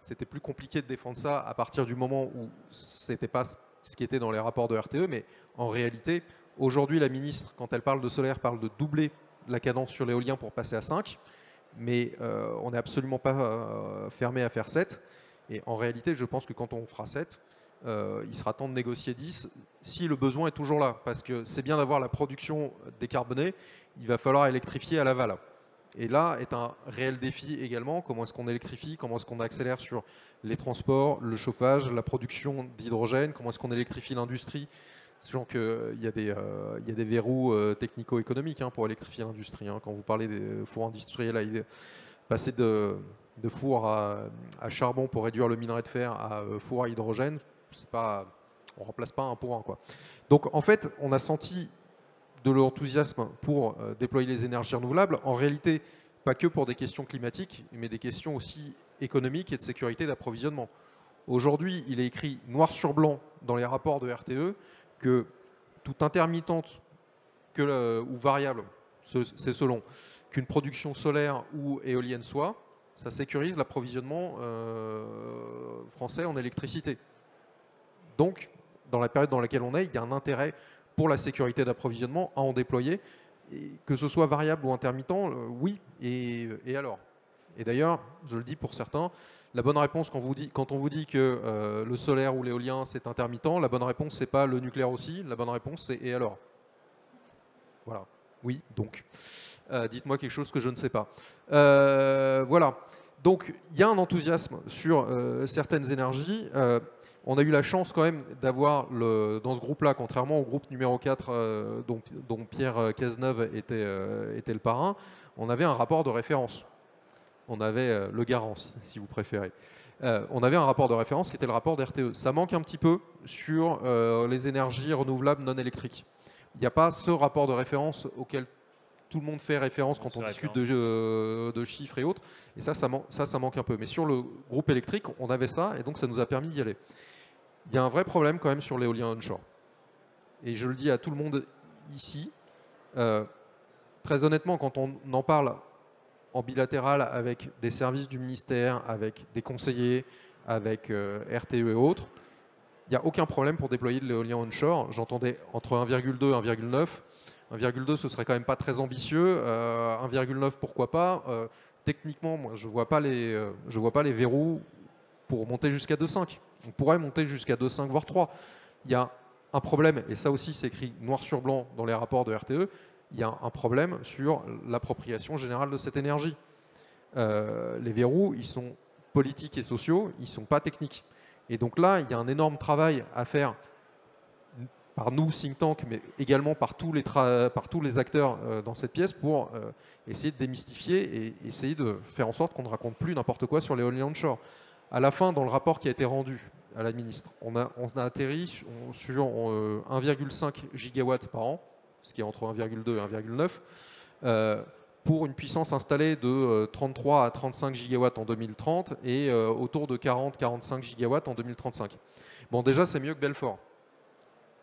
C'était plus compliqué de défendre ça à partir du moment où c'était pas ce qui était dans les rapports de RTE, mais en réalité, aujourd'hui, la ministre, quand elle parle de solaire, parle de doubler la cadence sur l'éolien pour passer à 5, mais on n'est absolument pas fermé à faire 7. Et en réalité, je pense que quand on fera 7, il sera temps de négocier 10 si le besoin est toujours là, parce que c'est bien d'avoir la production décarbonée, il va falloir électrifier à l'aval. Et là est un réel défi également, comment est-ce qu'on électrifie, comment est-ce qu'on accélère sur les transports, le chauffage, la production d'hydrogène, comment est-ce qu'on électrifie l'industrie, sachant qu'il y a des verrous technico-économiques pour électrifier l'industrie. Quand vous parlez des fours industriels, passer de four à charbon pour réduire le minerai de fer à four à hydrogène, on ne remplace pas un pour un, quoi. Donc en fait, on a senti de l'enthousiasme pour déployer les énergies renouvelables, en réalité, pas que pour des questions climatiques, mais des questions aussi économiques et de sécurité d'approvisionnement. Aujourd'hui, il est écrit noir sur blanc dans les rapports de RTE que toute intermittente ou variable, c'est selon, qu'une production solaire ou éolienne soit, ça sécurise l'approvisionnement français en électricité. Donc, dans la période dans laquelle on est, il y a un intérêt pour la sécurité d'approvisionnement à en déployer, et que ce soit variable ou intermittent, oui, et alors? Et d'ailleurs, je le dis pour certains, la bonne réponse quand on vous dit que le solaire ou l'éolien c'est intermittent, la bonne réponse c'est pas le nucléaire aussi, la bonne réponse c'est et alors? Voilà, oui, donc, dites-moi quelque chose que je ne sais pas. Voilà, donc il y a un enthousiasme sur certaines énergies. On a eu la chance quand même d'avoir dans ce groupe-là, contrairement au groupe numéro 4 dont Pierre Cazeneuve était le parrain, on avait un rapport de référence. On avait le garant, si vous préférez. On avait un rapport de référence qui était le rapport d'RTE. Ça manque un petit peu sur les énergies renouvelables non électriques. Il n'y a pas ce rapport de référence auquel tout le monde fait référence quand on discute de chiffres et autres. Et ça manque un peu. Mais sur le groupe électrique, on avait ça, et donc ça nous a permis d'y aller. Il y a un vrai problème quand même sur l'éolien onshore. Et je le dis à tout le monde ici, très honnêtement, quand on en parle en bilatéral avec des services du ministère, avec des conseillers, avec RTE et autres, il n'y a aucun problème pour déployer de l'éolien onshore. J'entendais entre 1,2 et 1,9. 1,2, ce serait quand même pas très ambitieux. 1,9, pourquoi pas. Techniquement, moi, je ne vois pas les verrous pour monter jusqu'à 2,5. On pourrait monter jusqu'à 2,5, voire 3. Il y a un problème, et ça aussi c'est écrit noir sur blanc dans les rapports de RTE, il y a un problème sur l'appropriation générale de cette énergie. Les verrous, ils sont politiques et sociaux, ils ne sont pas techniques. Et donc là, il y a un énorme travail à faire par nous, think tank, mais également par tous les acteurs dans cette pièce pour essayer de démystifier et essayer de faire en sorte qu'on ne raconte plus n'importe quoi sur l'éolien onshore. À la fin, dans le rapport qui a été rendu à la ministre, on a atterri sur 1,5 gigawatts par an, ce qui est entre 1,2 et 1,9, pour une puissance installée de 33 à 35 gigawatts en 2030 et autour de 40-45 gigawatts en 2035. Bon, déjà, c'est mieux que Belfort.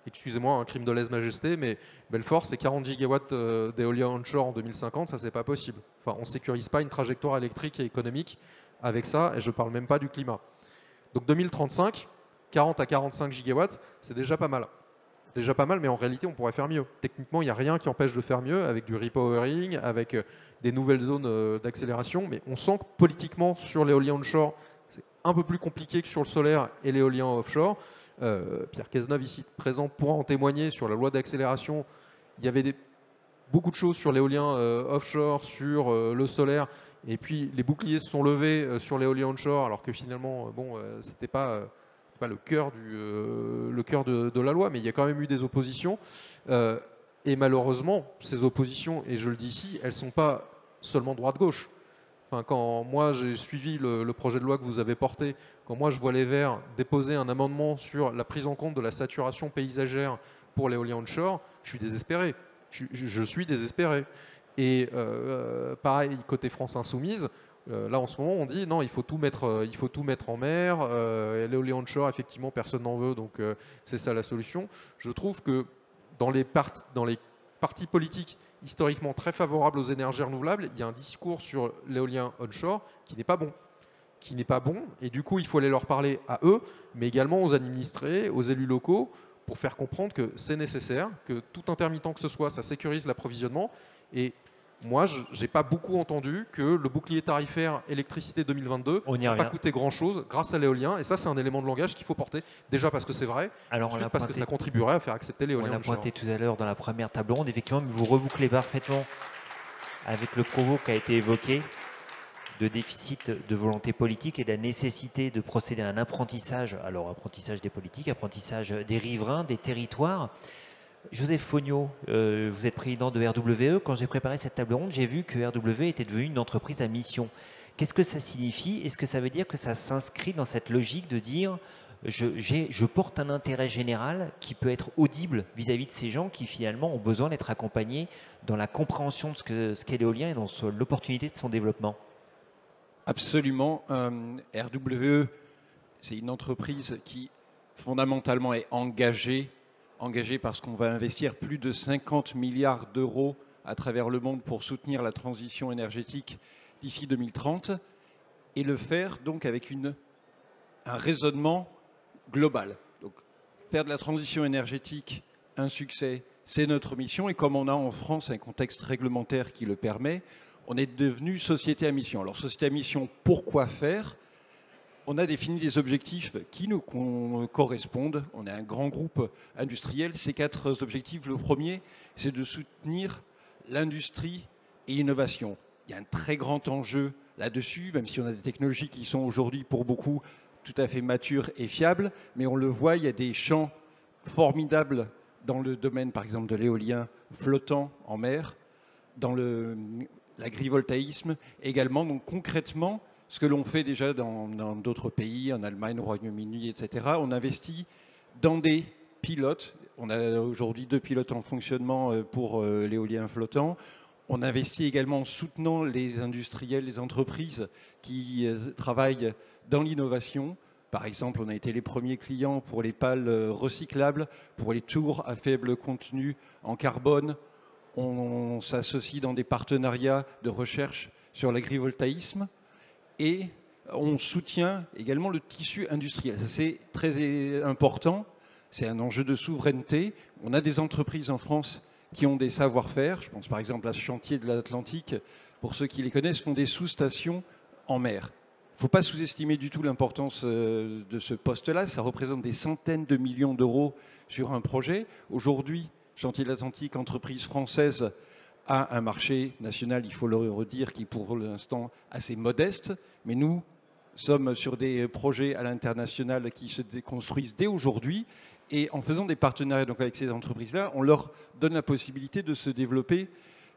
Excusez-moi, un crime de lèse-majesté, mais Belfort, c'est 40 gigawatts d'éolien onshore en 2050, ça, c'est pas possible. Enfin, on ne sécurise pas une trajectoire électrique et économique avec ça, et je ne parle même pas du climat. Donc 2035, 40 à 45 gigawatts, c'est déjà pas mal. C'est déjà pas mal, mais en réalité, on pourrait faire mieux. Techniquement, il n'y a rien qui empêche de faire mieux avec du repowering, avec des nouvelles zones d'accélération, mais on sent que politiquement, sur l'éolien onshore, c'est un peu plus compliqué que sur le solaire et l'éolien offshore. Pierre Cazeneuve, ici présent, pourra en témoigner sur la loi d'accélération. Il y avait beaucoup de choses sur l'éolien offshore, sur le solaire, et puis les boucliers se sont levés sur l'éolien onshore, alors que finalement, c'était pas le cœur de la loi, mais il y a quand même eu des oppositions. Et malheureusement, ces oppositions, et je le dis ici, elles ne sont pas seulement droite-gauche. Enfin, quand moi j'ai suivi le projet de loi que vous avez porté, quand moi je vois les Verts déposer un amendement sur la prise en compte de la saturation paysagère pour l'éolien onshore, je suis désespéré. Je suis désespéré. Et pareil, côté France Insoumise, là en ce moment on dit non, il faut tout mettre en mer, l'éolien onshore effectivement personne n'en veut, donc c'est ça la solution. Je trouve que dans les partis politiques historiquement très favorables aux énergies renouvelables, il y a un discours sur l'éolien onshore qui n'est pas bon. Et du coup, il faut aller leur parler à eux, mais également aux administrés, aux élus locaux, pour faire comprendre que c'est nécessaire, que tout intermittent que ce soit, ça sécurise l'approvisionnement. Et moi, je n'ai pas beaucoup entendu que le bouclier tarifaire électricité 2022 n'a pas coûté grand-chose grâce à l'éolien. Et ça, c'est un élément de langage qu'il faut porter. Déjà parce que c'est vrai, ensuite parce que ça contribuerait à faire accepter l'éolien. On l'a pointé tout à l'heure dans la première table ronde. Effectivement, vous rebouclez parfaitement avec le propos qui a été évoqué de déficit de volonté politique et de la nécessité de procéder à un apprentissage. Alors, apprentissage des politiques, apprentissage des riverains, des territoires. Joseph Fognaud, vous êtes président de RWE. Quand j'ai préparé cette table ronde, j'ai vu que RWE était devenue une entreprise à mission. Qu'est-ce que ça signifie? Est-ce que ça veut dire que ça s'inscrit dans cette logique de dire je porte un intérêt général qui peut être audible vis-à-vis de ces gens qui finalement ont besoin d'être accompagnés dans la compréhension de ce qu'est l'éolien et dans l'opportunité de son développement? Absolument. RWE, c'est une entreprise qui fondamentalement est engagée parce qu'on va investir plus de 50 milliards d'euros à travers le monde pour soutenir la transition énergétique d'ici 2030 et le faire donc avec un raisonnement global. Donc, faire de la transition énergétique un succès, c'est notre mission, et comme on a en France un contexte réglementaire qui le permet, on est devenu société à mission. Alors société à mission, pourquoi faire? On a défini des objectifs qui nous correspondent. On est un grand groupe industriel. Ces 4 objectifs, le premier, c'est de soutenir l'industrie et l'innovation. Il y a un très grand enjeu là-dessus, même si on a des technologies qui sont aujourd'hui pour beaucoup tout à fait matures et fiables, mais on le voit, il y a des champs formidables dans le domaine, par exemple, de l'éolien flottant en mer, dans l'agrivoltaïsme également. Donc concrètement, ce que l'on fait déjà dans d'autres pays, en Allemagne, au Royaume-Uni, etc., on investit dans des pilotes. On a aujourd'hui 2 pilotes en fonctionnement pour l'éolien flottant. On investit également en soutenant les industriels, les entreprises qui travaillent dans l'innovation. Par exemple, on a été les premiers clients pour les pales recyclables, pour les tours à faible contenu en carbone. On s'associe dans des partenariats de recherche sur l'agrivoltaïsme et on soutient également le tissu industriel. Ça, c'est très important. C'est un enjeu de souveraineté. On a des entreprises en France qui ont des savoir-faire. Je pense par exemple à ce chantier de l'Atlantique. Pour ceux qui les connaissent, font des sous-stations en mer. Il ne faut pas sous-estimer du tout l'importance de ce poste-là. Ça représente des centaines de millions d'euros sur un projet. Aujourd'hui, Chantier de l'Atlantique, entreprise française, a un marché national, il faut le redire, qui pour l'instant assez modeste. Mais nous sommes sur des projets à l'international qui se construisent dès aujourd'hui. Et en faisant des partenariats donc, avec ces entreprises-là, on leur donne la possibilité de se développer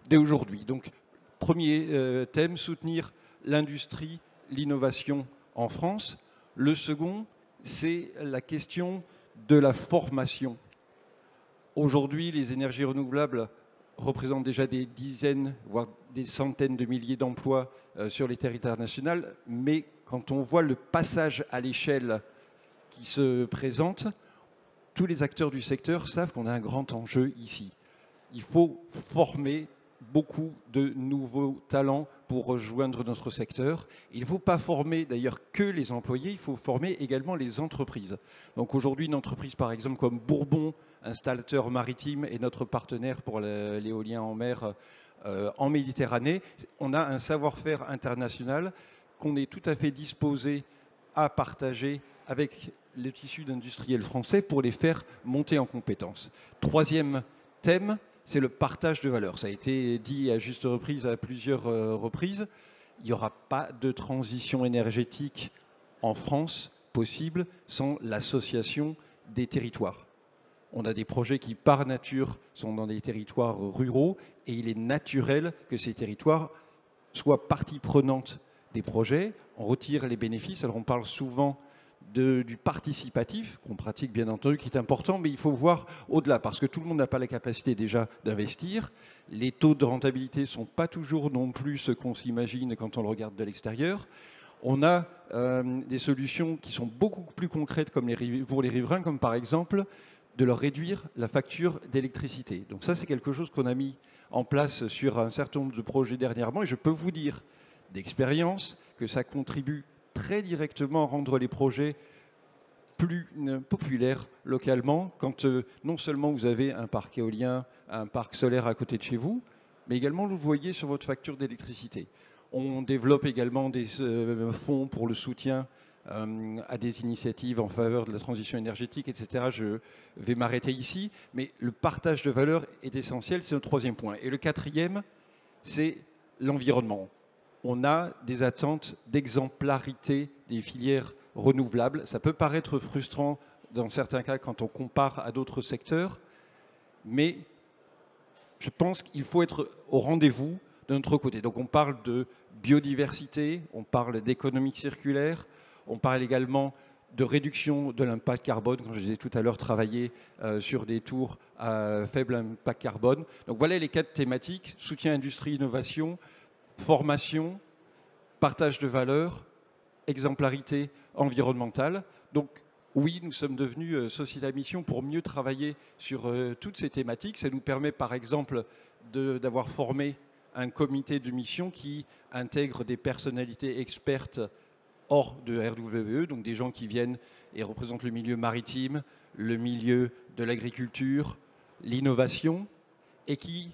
dès aujourd'hui. Donc, premier thème, soutenir l'industrie, l'innovation en France. Le second, c'est la question de la formation. Aujourd'hui, les énergies renouvelables représentent déjà des dizaines, voire des centaines de milliers d'emplois sur les territoires nationaux. Mais quand on voit le passage à l'échelle qui se présente, tous les acteurs du secteur savent qu'on a un grand enjeu ici. Il faut former beaucoup de nouveaux talents pour rejoindre notre secteur. Il ne faut pas former d'ailleurs que les employés, il faut former également les entreprises. Donc aujourd'hui, une entreprise par exemple comme Bourbon, installateur maritime, est notre partenaire pour l'éolien en mer en Méditerranée. On a un savoir-faire international qu'on est tout à fait disposé à partager avec le tissu industriel français pour les faire monter en compétences. Troisième thème, c'est le partage de valeur. Ça a été dit à juste reprise à plusieurs reprises. Il n'y aura pas de transition énergétique en France possible sans l'association des territoires. On a des projets qui, par nature, sont dans des territoires ruraux et il est naturel que ces territoires soient partie prenante des projets. On retire les bénéfices. Alors on parle souvent du participatif, qu'on pratique bien entendu, qui est important, mais il faut voir au-delà, parce que tout le monde n'a pas la capacité déjà d'investir. Les taux de rentabilité ne sont pas toujours non plus ce qu'on s'imagine quand on le regarde de l'extérieur. On a des solutions qui sont beaucoup plus concrètes pour les riverains, comme par exemple de leur réduire la facture d'électricité. Donc ça, c'est quelque chose qu'on a mis en place sur un certain nombre de projets dernièrement, et je peux vous dire d'expérience que ça contribue très directement à rendre les projets plus populaires localement, quand non seulement vous avez un parc éolien, un parc solaire à côté de chez vous, mais également vous le voyez sur votre facture d'électricité. On développe également des fonds pour le soutien à des initiatives en faveur de la transition énergétique, etc. Je vais m'arrêter ici, mais le partage de valeur est essentiel, c'est le troisième point. Et le quatrième, c'est l'environnement. On a des attentes d'exemplarité des filières renouvelables. Ça peut paraître frustrant dans certains cas quand on compare à d'autres secteurs, mais je pense qu'il faut être au rendez-vous de notre côté. Donc on parle de biodiversité, on parle d'économie circulaire, on parle également de réduction de l'impact carbone, quand je disais tout à l'heure travailler sur des tours à faible impact carbone. Donc voilà les 4 thématiques: soutien industrie, innovation, formation, partage de valeur, exemplarité environnementale. Donc oui, nous sommes devenus société à mission pour mieux travailler sur toutes ces thématiques. Ça nous permet par exemple d'avoir formé un comité de mission qui intègre des personnalités expertes hors de RWE, donc des gens qui viennent et représentent le milieu maritime, le milieu de l'agriculture, l'innovation, et qui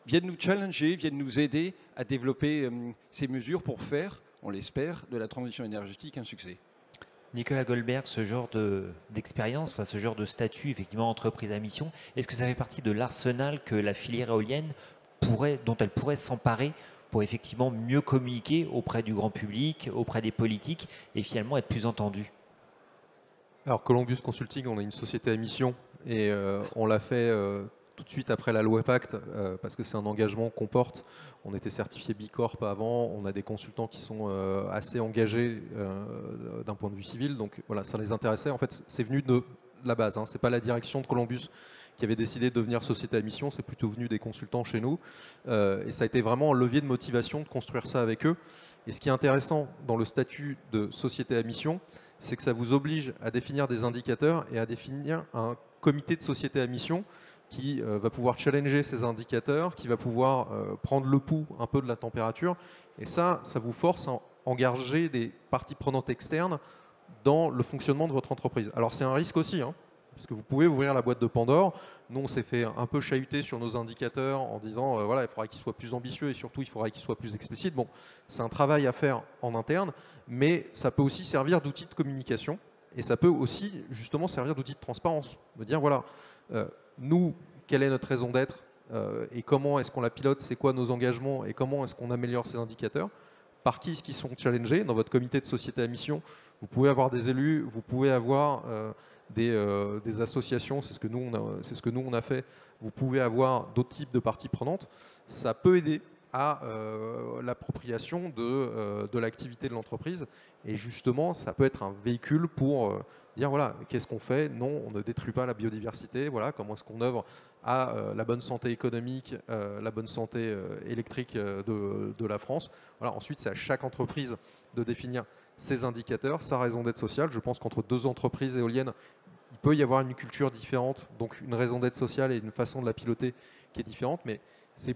viennent nous challenger, viennent nous aider à développer ces mesures pour faire, on l'espère, de la transition énergétique un succès. Nicolas Goldberg, ce genre d'expérience, enfin, ce genre de statut, effectivement, entreprise à mission, est-ce que ça fait partie de l'arsenal que la filière éolienne dont elle pourrait s'emparer pour effectivement mieux communiquer auprès du grand public, auprès des politiques et finalement être plus entendue? Alors Columbus Consulting, on est une société à mission et on l'a fait tout de suite après la loi Pacte parce que c'est un engagement qu'on porte. On était certifié Bicorp avant, on a des consultants qui sont assez engagés d'un point de vue civil, donc voilà, ça les intéressait. En fait, c'est venu de la base, hein. C'est pas la direction de Columbus qui avait décidé de devenir société à mission, c'est plutôt venu des consultants chez nous. Et ça a été vraiment un levier de motivation de construire ça avec eux. Et ce qui est intéressant dans le statut de société à mission, c'est que ça vous oblige à définir des indicateurs et à définir un comité de société à mission qui va pouvoir challenger ces indicateurs, qui va pouvoir prendre le pouls un peu de la température. Et ça vous force à engager des parties prenantes externes dans le fonctionnement de votre entreprise. Alors c'est un risque aussi, hein, parce que vous pouvez ouvrir la boîte de Pandore. Nous, on s'est fait un peu chahuter sur nos indicateurs en disant voilà, il faudra qu'ils soient plus ambitieux et surtout il faudra qu'ils soient plus explicites. Bon, c'est un travail à faire en interne, mais ça peut aussi servir d'outil de communication et ça peut aussi justement servir d'outil de transparence. De dire voilà, nous, quelle est notre raison d'être et comment est-ce qu'on la pilote, c'est quoi nos engagements et comment est-ce qu'on améliore ces indicateurs, par qui est-ce qu'ils sont challengés. Dans votre comité de société à mission, vous pouvez avoir des élus, vous pouvez avoir des associations, c'est ce que nous on a fait. Vous pouvez avoir d'autres types de parties prenantes. Ça peut aider à l'appropriation de l'activité de l'entreprise et justement ça peut être un véhicule pour dire voilà, qu'est-ce qu'on fait? Non, on ne détruit pas la biodiversité. Voilà, comment est-ce qu'on œuvre à la bonne santé économique, la bonne santé électrique de la France. Voilà, ensuite, c'est à chaque entreprise de définir ses indicateurs, sa raison d'être sociale. Je pense qu'entre deux entreprises éoliennes, il peut y avoir une culture différente, donc une raison d'être sociale et une façon de la piloter qui est différente, mais c'est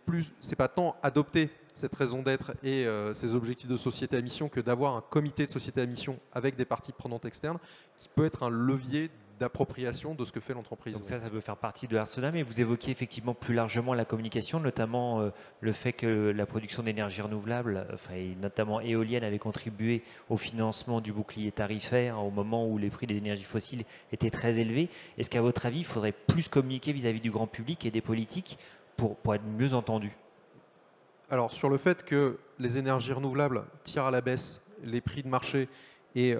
pas tant adopter cette raison d'être et ces objectifs de société à mission que d'avoir un comité de société à mission avec des parties prenantes externes qui peut être un levier d'appropriation de ce que fait l'entreprise. Donc ça peut faire partie de Arsenal, mais vous évoquiez effectivement plus largement la communication, notamment le fait que la production d'énergie renouvelable, et notamment éolienne, avait contribué au financement du bouclier tarifaire au moment où les prix des énergies fossiles étaient très élevés. Est-ce qu'à votre avis, il faudrait plus communiquer vis-à-vis du grand public et des politiques pour être mieux entendu? Alors sur le fait que les énergies renouvelables tirent à la baisse les prix de marché et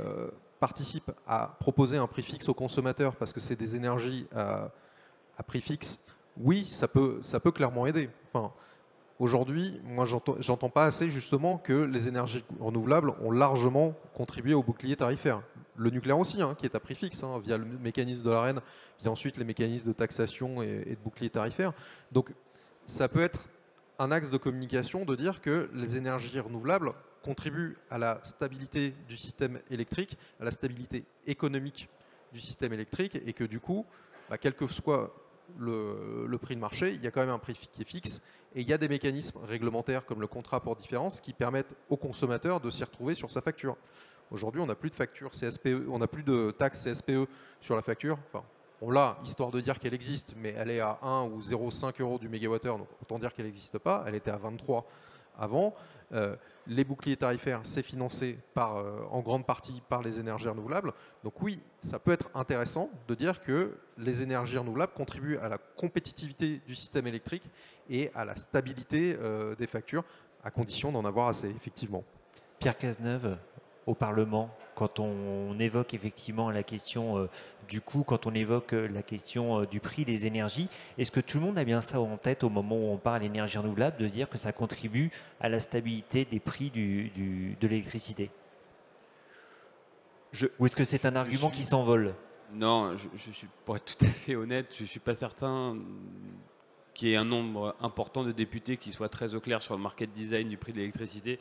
participent à proposer un prix fixe aux consommateurs parce que c'est des énergies à prix fixe, oui, ça peut clairement aider. Enfin, aujourd'hui, moi, j'entends pas assez justement que les énergies renouvelables ont largement contribué au bouclier tarifaire. Le nucléaire aussi, hein, qui est à prix fixe, hein, via le mécanisme de l'Arenh, via ensuite les mécanismes de taxation et de bouclier tarifaire. Donc, ça peut être un axe de communication de dire que les énergies renouvelables contribuent à la stabilité du système électrique, à la stabilité économique du système électrique et que du coup, quel que soit le prix de marché, il y a quand même un prix qui est fixe et il y a des mécanismes réglementaires comme le contrat pour différence qui permettent aux consommateurs de s'y retrouver sur sa facture. Aujourd'hui, on n'a plus de facture CSPE, on n'a plus de taxe CSPE sur la facture. Enfin, on l'a, histoire de dire qu'elle existe, mais elle est à 1 ou 0,5 € du mégawattheure, donc autant dire qu'elle n'existe pas. Elle était à 23 avant. Les boucliers tarifaires, c'est financé en grande partie par les énergies renouvelables. Donc oui, ça peut être intéressant de dire que les énergies renouvelables contribuent à la compétitivité du système électrique et à la stabilité des factures, à condition d'en avoir assez, effectivement. Pierre Cazeneuve, au Parlement, quand on évoque effectivement la question du coût, quand on évoque la question du prix des énergies, est-ce que tout le monde a bien ça en tête au moment où on parle d'énergie renouvelable, de dire que ça contribue à la stabilité des prix de l'électricité? Ou est-ce que c'est un argument qui s'envole? Non, pour être tout à fait honnête, je ne suis pas certain qu'il y ait un nombre important de députés qui soient très au clair sur le market design du prix de l'électricité.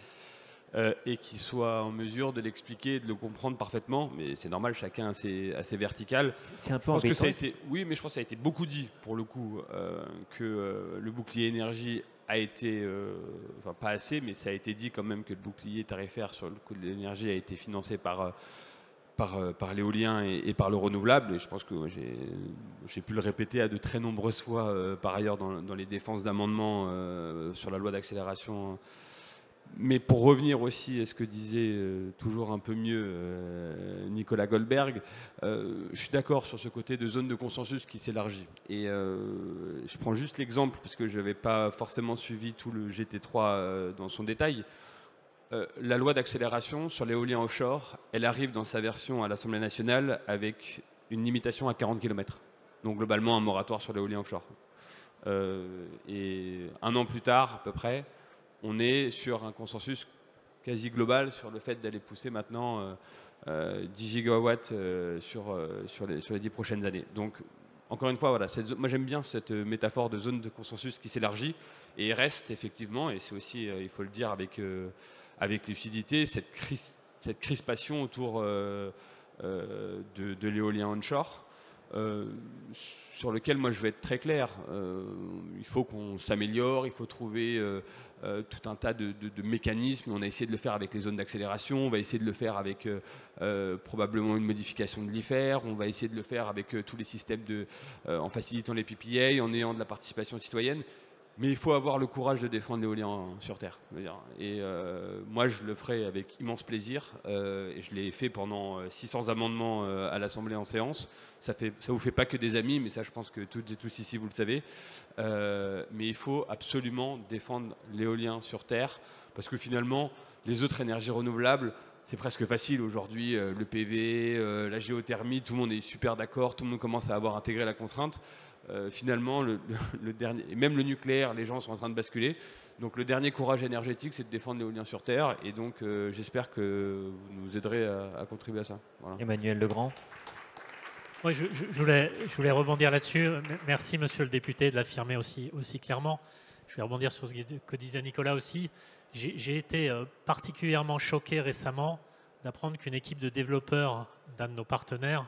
Et qui soit en mesure de l'expliquer, de le comprendre parfaitement. Mais c'est normal, chacun a ses verticales. C'est un peu embêtant. Oui, mais je pense que ça a été beaucoup dit, pour le coup, que le bouclier énergie a été, enfin pas assez, mais ça a été dit quand même que le bouclier tarifaire sur le coût de l'énergie a été financé par l'éolien et par le renouvelable. Et je pense que j'ai pu le répéter à de très nombreuses fois, par ailleurs, dans les défenses d'amendements sur la loi d'accélération. Mais pour revenir aussi à ce que disait toujours un peu mieux Nicolas Goldberg, je suis d'accord sur ce côté de zone de consensus qui s'élargit. Et je prends juste l'exemple, parce que je n'avais pas forcément suivi tout le GT3 dans son détail. La loi d'accélération sur l'éolien offshore, elle arrive dans sa version à l'Assemblée nationale avec une limitation à 40 km. Donc globalement un moratoire sur l'éolien offshore. Et un an plus tard, à peu près, on est sur un consensus quasi global sur le fait d'aller pousser maintenant 10 gigawatts sur les 10 prochaines années. Donc, encore une fois, voilà, moi j'aime bien cette métaphore de zone de consensus qui s'élargit et il reste effectivement, et c'est aussi, il faut le dire avec lucidité, cette crispation autour de l'éolien onshore. sur lequel moi je vais être très clair. Il faut qu'on s'améliore, il faut trouver tout un tas de mécanismes. On a essayé de le faire avec les zones d'accélération, on va essayer de le faire avec probablement une modification de l'IFER, on va essayer de le faire avec tous les systèmes en facilitant les PPA, en ayant de la participation citoyenne. Mais il faut avoir le courage de défendre l'éolien sur Terre. Et moi, je le ferai avec immense plaisir. Et je l'ai fait pendant 600 amendements à l'Assemblée en séance. Ça vous fait pas que des amis, mais ça, je pense que toutes et tous ici, vous le savez. Mais il faut absolument défendre l'éolien sur Terre, parce que finalement, les autres énergies renouvelables, c'est presque facile aujourd'hui. Le PV, la géothermie, tout le monde est super d'accord. Tout le monde commence à avoir intégré la contrainte. Finalement, le dernier, et même le nucléaire, les gens sont en train de basculer. Donc le dernier courage énergétique, c'est de défendre l'éolien sur Terre. Et donc j'espère que vous nous aiderez à contribuer à ça. Voilà. Emmanuel Legrand. Oui, je voulais rebondir là-dessus. Merci, monsieur le député, de l'affirmer aussi clairement. Je vais rebondir sur ce que disait Nicolas aussi. J'ai été particulièrement choqué récemment d'apprendre qu'une équipe de développeurs d'un de nos partenaires,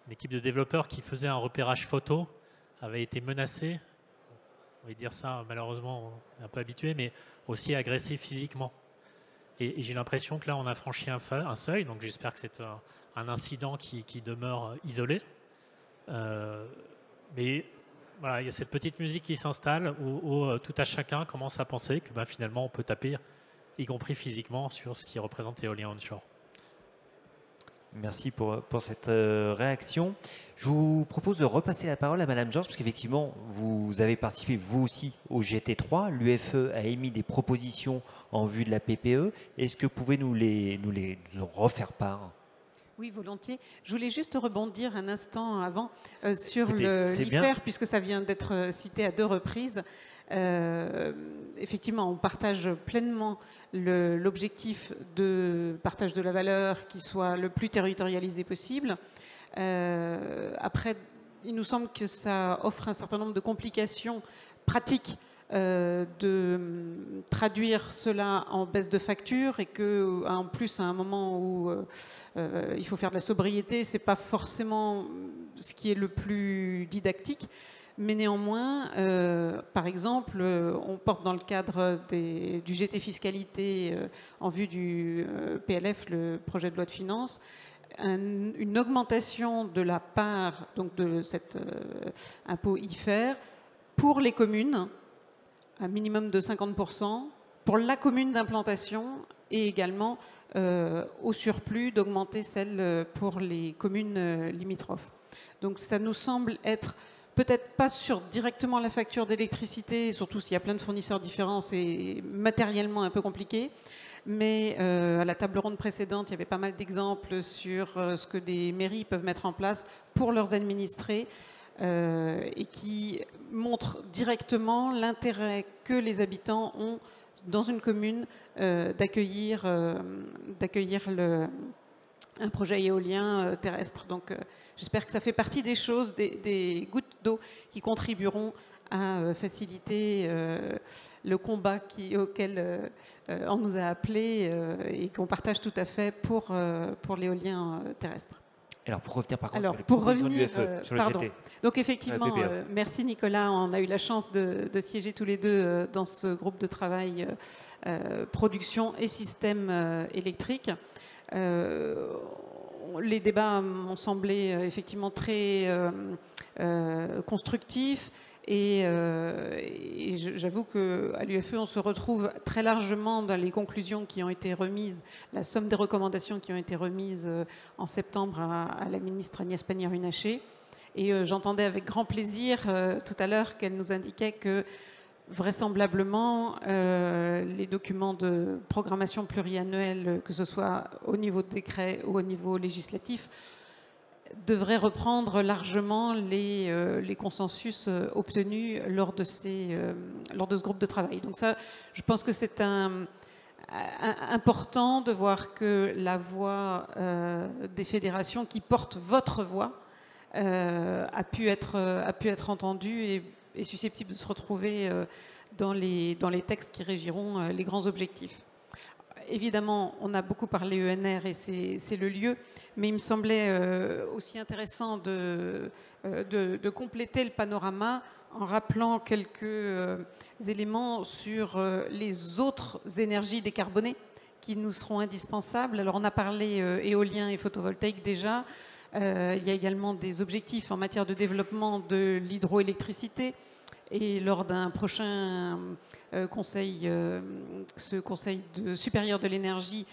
une équipe de développeurs qui faisait un repérage photo, avait été menacée, on va dire ça, malheureusement, on est un peu habitué, mais aussi agressée physiquement. Et j'ai l'impression que là, on a franchi un seuil, donc j'espère que c'est un incident qui demeure isolé. Mais voilà, il y a cette petite musique qui s'installe où tout à chacun commence à penser que finalement, on peut taper, y compris physiquement, sur ce qui représente l'éolien onshore. Merci pour cette réaction. Je vous propose de repasser la parole à Madame Georges, parce qu'effectivement, vous avez participé, vous aussi, au GT3. L'UFE a émis des propositions en vue de la PPE. Est-ce que vous pouvez nous en refaire part? Oui, volontiers. Je voulais juste rebondir un instant avant sur Écoutez, l'IFER, puisque ça vient d'être cité à 2 reprises. Effectivement, on partage pleinement l'objectif de partage de la valeur qui soit le plus territorialisé possible. Après, il nous semble que ça offre un certain nombre de complications pratiques de traduire cela en baisse de facture, et que en plus à un moment où il faut faire de la sobriété, c'est pas forcément ce qui est le plus didactique. Mais néanmoins, par exemple, on porte dans le cadre du GT Fiscalité en vue du PLF, le projet de loi de finances, une augmentation de la part donc, de cet impôt IFER pour les communes, un minimum de 50%, pour la commune d'implantation, et également au surplus d'augmenter celle pour les communes limitrophes. Donc ça nous semble être peut-être pas sur directement la facture d'électricité, surtout s'il y a plein de fournisseurs différents, c'est matériellement un peu compliqué. Mais à la table ronde précédente, il y avait pas mal d'exemples sur ce que des mairies peuvent mettre en place pour leurs administrés et qui montrent directement l'intérêt que les habitants ont dans une commune d'accueillir un projet éolien terrestre. Donc j'espère que ça fait partie des choses, des gouttes d'eau qui contribueront à faciliter le combat auquel on nous a appelés et qu'on partage tout à fait pour l'éolien terrestre. Alors pour revenir par contre Alors, sur les pour propositions revenir, de l'UFE, sur le pardon. GT. Donc effectivement, PPE. merci Nicolas, on a eu la chance de siéger tous les deux dans ce groupe de travail production et système électrique. Les débats m'ont semblé effectivement très constructifs, et j'avoue qu'à l'UFE, on se retrouve très largement dans les conclusions qui ont été remises, la somme des recommandations qui ont été remises en septembre à la ministre Agnès Pannier-Runacher. Et j'entendais avec grand plaisir tout à l'heure qu'elle nous indiquait que vraisemblablement, les documents de programmation pluriannuelle, que ce soit au niveau de décret ou au niveau législatif, devraient reprendre largement les consensus obtenus lors de ce groupe de travail. Donc ça, je pense que c'est important de voir que la voix des fédérations qui portent votre voix a pu être entendue et est susceptible de se retrouver dans les textes qui régiront les grands objectifs. évidemment, on a beaucoup parlé ENR et c'est le lieu, mais il me semblait aussi intéressant de compléter le panorama en rappelant quelques éléments sur les autres énergies décarbonées qui nous seront indispensables. Alors on a parlé éolien et photovoltaïque déjà. Il y a également des objectifs en matière de développement de l'hydroélectricité. Et lors d'un prochain conseil, ce conseil supérieur de l'énergie,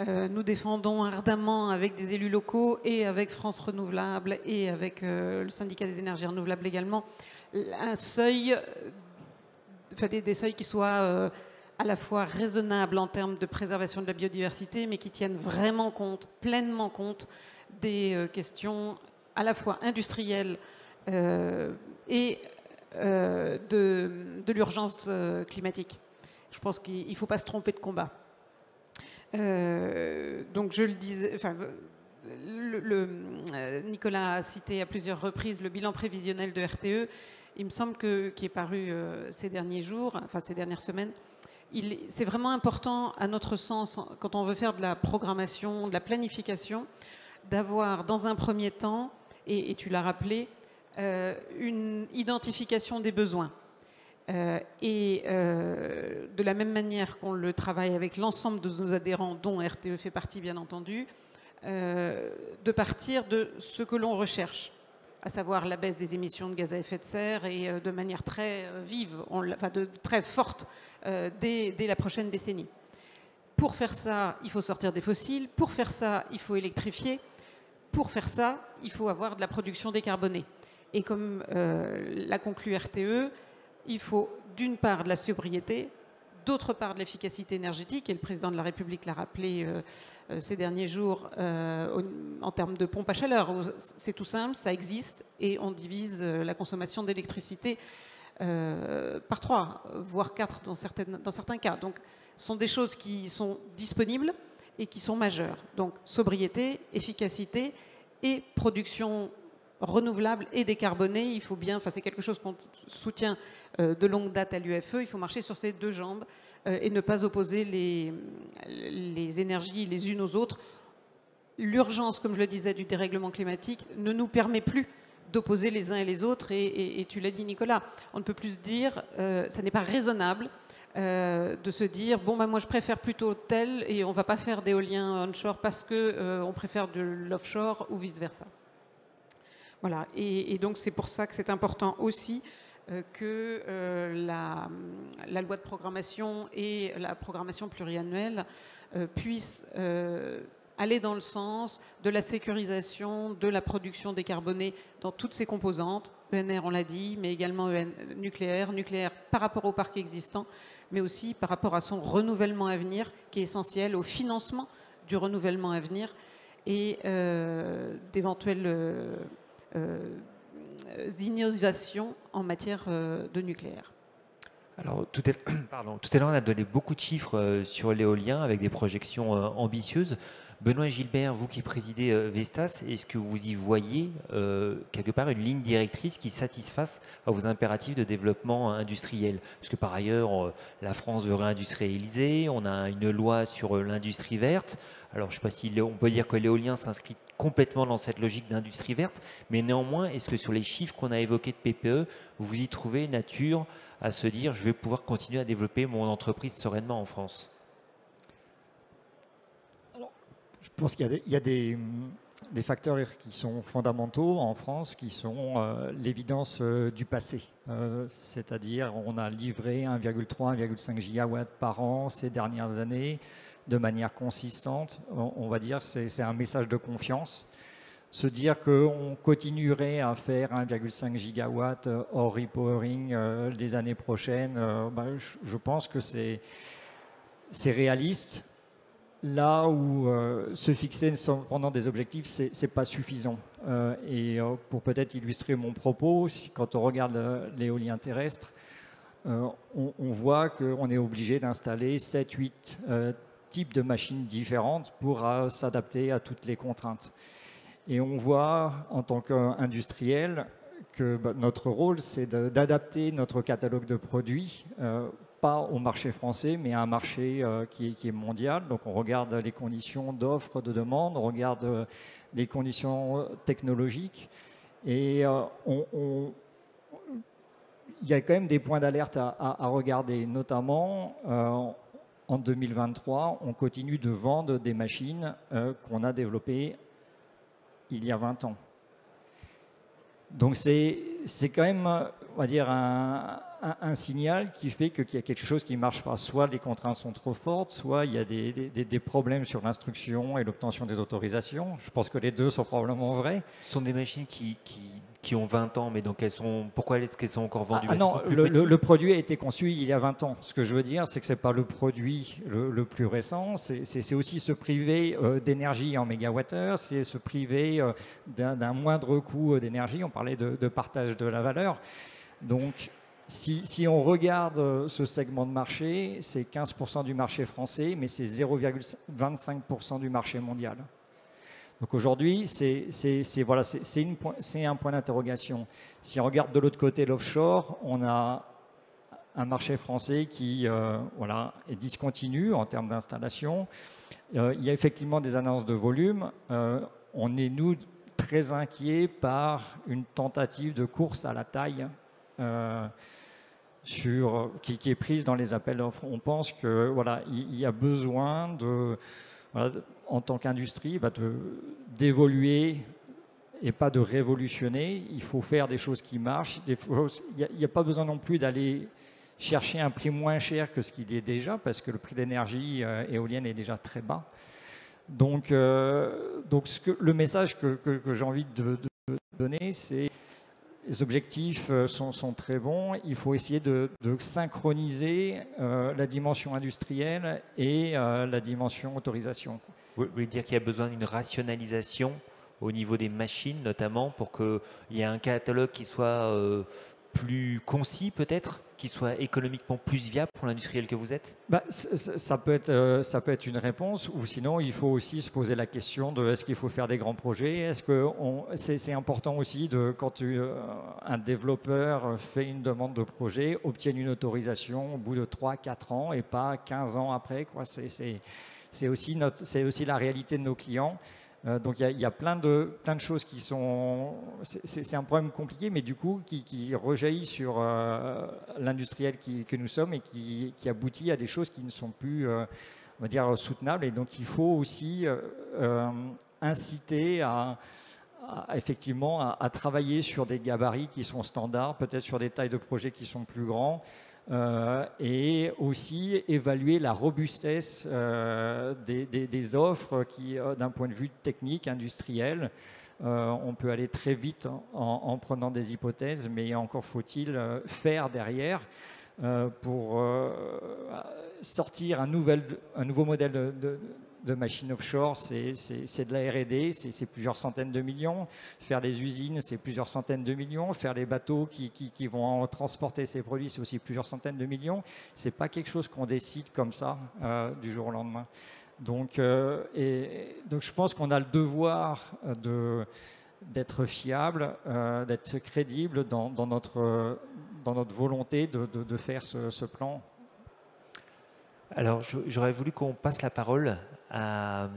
nous défendons ardemment avec des élus locaux et avec France Renouvelable et avec le syndicat des énergies renouvelables également, un seuil, des seuils qui soient à la fois raisonnables en termes de préservation de la biodiversité, mais qui tiennent vraiment compte, pleinement compte des questions à la fois industrielles et de l'urgence climatique. Je pense qu'il ne faut pas se tromper de combat. Donc je le disais, enfin, Nicolas a cité à plusieurs reprises le bilan prévisionnel de RTE. Il me semble qui est paru ces derniers jours, enfin ces dernières semaines. C'est vraiment important, à notre sens, quand on veut faire de la programmation, de la planification, d'avoir dans un premier temps, et tu l'as rappelé, une identification des besoins. De la même manière qu'on le travaille avec l'ensemble de nos adhérents, dont RTE fait partie bien entendu, de partir de ce que l'on recherche, à savoir la baisse des émissions de gaz à effet de serre et de manière très vive, très forte dès la prochaine décennie. Pour faire ça, il faut sortir des fossiles. Pour faire ça, il faut électrifier. Pour faire ça, il faut avoir de la production décarbonée. Et comme l'a conclu RTE, il faut d'une part de la sobriété, d'autre part de l'efficacité énergétique, et le président de la République l'a rappelé ces derniers jours en termes de pompe à chaleur. C'est tout simple, ça existe, et on divise la consommation d'électricité par 3, voire 4 dans certains cas. Donc ce sont des choses qui sont disponibles et qui sont majeures. Donc sobriété, efficacité et production renouvelable et décarbonée, il faut bien, c'est quelque chose qu'on soutient de longue date à l'UFE, il faut marcher sur ces deux jambes et ne pas opposer les énergies les unes aux autres. L'urgence, comme je le disais, du dérèglement climatique ne nous permet plus d'opposer les uns et les autres, et tu l'as dit Nicolas, on ne peut plus se dire, ça n'est pas raisonnable de se dire, bon moi je préfère plutôt tel, et on ne va pas faire d'éolien onshore parce qu'on préfère de l'offshore ou vice-versa. Voilà, et donc c'est pour ça que c'est important aussi que la loi de programmation et la programmation pluriannuelle puissent aller dans le sens de la sécurisation de la production décarbonée dans toutes ses composantes, ENR on l'a dit, mais également nucléaire par rapport au parc existant, mais aussi par rapport à son renouvellement à venir, qui est essentiel au financement du renouvellement à venir et d'éventuelles innovations en matière de nucléaire. Alors, tout à l'heure, on a donné beaucoup de chiffres sur l'éolien avec des projections ambitieuses. Benoît Gilbert, vous qui présidez Vestas, est-ce que vous y voyez quelque part une ligne directrice qui satisfasse à vos impératifs de développement industriel? Parce que par ailleurs, la France veut réindustrialiser, on a une loi sur l'industrie verte. Alors, je ne sais pas si on peut dire que l'éolien s'inscrit complètement dans cette logique d'industrie verte, mais néanmoins, est-ce que sur les chiffres qu'on a évoqués de PPE, vous y trouvez nature à se dire je vais pouvoir continuer à développer mon entreprise sereinement en France? Alors, je pense qu'il y a des facteurs qui sont fondamentaux en France, qui sont l'évidence du passé. C'est-à-dire on a livré 1,3, 1,5 gigawatts par an ces dernières années, de manière consistante. On va dire c'est un message de confiance. Se dire qu'on continuerait à faire 1,5 gigawatt hors repowering les années prochaines, je pense que c'est réaliste. Là où se fixer pendant des objectifs, c'est pas suffisant. Pour peut-être illustrer mon propos, quand on regarde l'éolien terrestre, on voit qu'on est obligé d'installer 7-8 types de machines différentes pour s'adapter à toutes les contraintes. Et on voit en tant qu'industriel que notre rôle, c'est d'adapter notre catalogue de produits pas au marché français, mais à un marché qui est mondial. Donc on regarde les conditions d'offre, de demande, on regarde les conditions technologiques. Et il y a quand même des points d'alerte à regarder, notamment en 2023, on continue de vendre des machines qu'on a développées il y a 20 ans. Donc c'est quand même, on va dire, un signal qui fait qu'il y a quelque chose qui ne marche pas. Soit les contraintes sont trop fortes, soit il y a des problèmes sur l'instruction et l'obtention des autorisations. Je pense que les deux sont probablement vrais. Ce sont des machines qui ont 20 ans, mais donc pourquoi est-ce qu'elles sont encore vendues? Non, le produit a été conçu il y a 20 ans. Ce que je veux dire, c'est que ce n'est pas le produit le plus récent, c'est aussi se priver d'énergie en mégawattheure, c'est se priver d'un moindre coût d'énergie. On parlait de partage de la valeur. Donc, si on regarde ce segment de marché, c'est 15% du marché français, mais c'est 0,25% du marché mondial. Donc aujourd'hui, c'est un point d'interrogation. Si on regarde de l'autre côté l'offshore, on a un marché français qui est discontinu en termes d'installation. Il y a effectivement des annonces de volume. On est, nous, très inquiets par une tentative de course à la taille qui est prise dans les appels d'offres. On pense que il y a besoin en tant qu'industrie, d'évoluer et pas de révolutionner. Il faut faire des choses qui marchent. Il n'y a pas besoin non plus d'aller chercher un prix moins cher que ce qu'il est déjà, parce que le prix de l'énergie éolienne est déjà très bas. Donc le message que j'ai envie de donner, c'est les objectifs sont très bons. Il faut essayer de synchroniser la dimension industrielle et la dimension autorisation. Vous voulez dire qu'il y a besoin d'une rationalisation au niveau des machines, notamment, pour qu'il y ait un catalogue qui soit plus concis, peut-être, qui soit économiquement plus viable pour l'industriel que vous êtes? Ça peut être une réponse, ou sinon il faut aussi se poser la question de est-ce qu'il faut faire des grands projets? Est-ce que c'est important aussi quand un développeur fait une demande de projet, obtienne une autorisation au bout de 3-4 ans et pas 15 ans après, quoi. C'est aussi la réalité de nos clients. Donc il y a plein de choses qui sont... C'est un problème compliqué, mais du coup qui rejaillit sur l'industriel que nous sommes et qui aboutit à des choses qui ne sont plus, on va dire, soutenables. Et donc il faut aussi inciter effectivement à travailler sur des gabarits qui sont standards, peut-être sur des tailles de projets qui sont plus grands. Et aussi évaluer la robustesse des offres qui, d'un point de vue technique, industriel, on peut aller très vite en prenant des hypothèses, mais encore faut-il faire derrière pour sortir un nouveau modèle de machines offshore. C'est de la R&D, c'est plusieurs centaines de millions. Faire les usines, c'est plusieurs centaines de millions. Faire les bateaux qui vont transporter ces produits, c'est aussi plusieurs centaines de millions. C'est pas quelque chose qu'on décide comme ça du jour au lendemain. Donc je pense qu'on a le devoir d'être fiable, d'être crédible dans notre volonté de faire ce plan. Alors, j'aurais voulu qu'on passe la parole à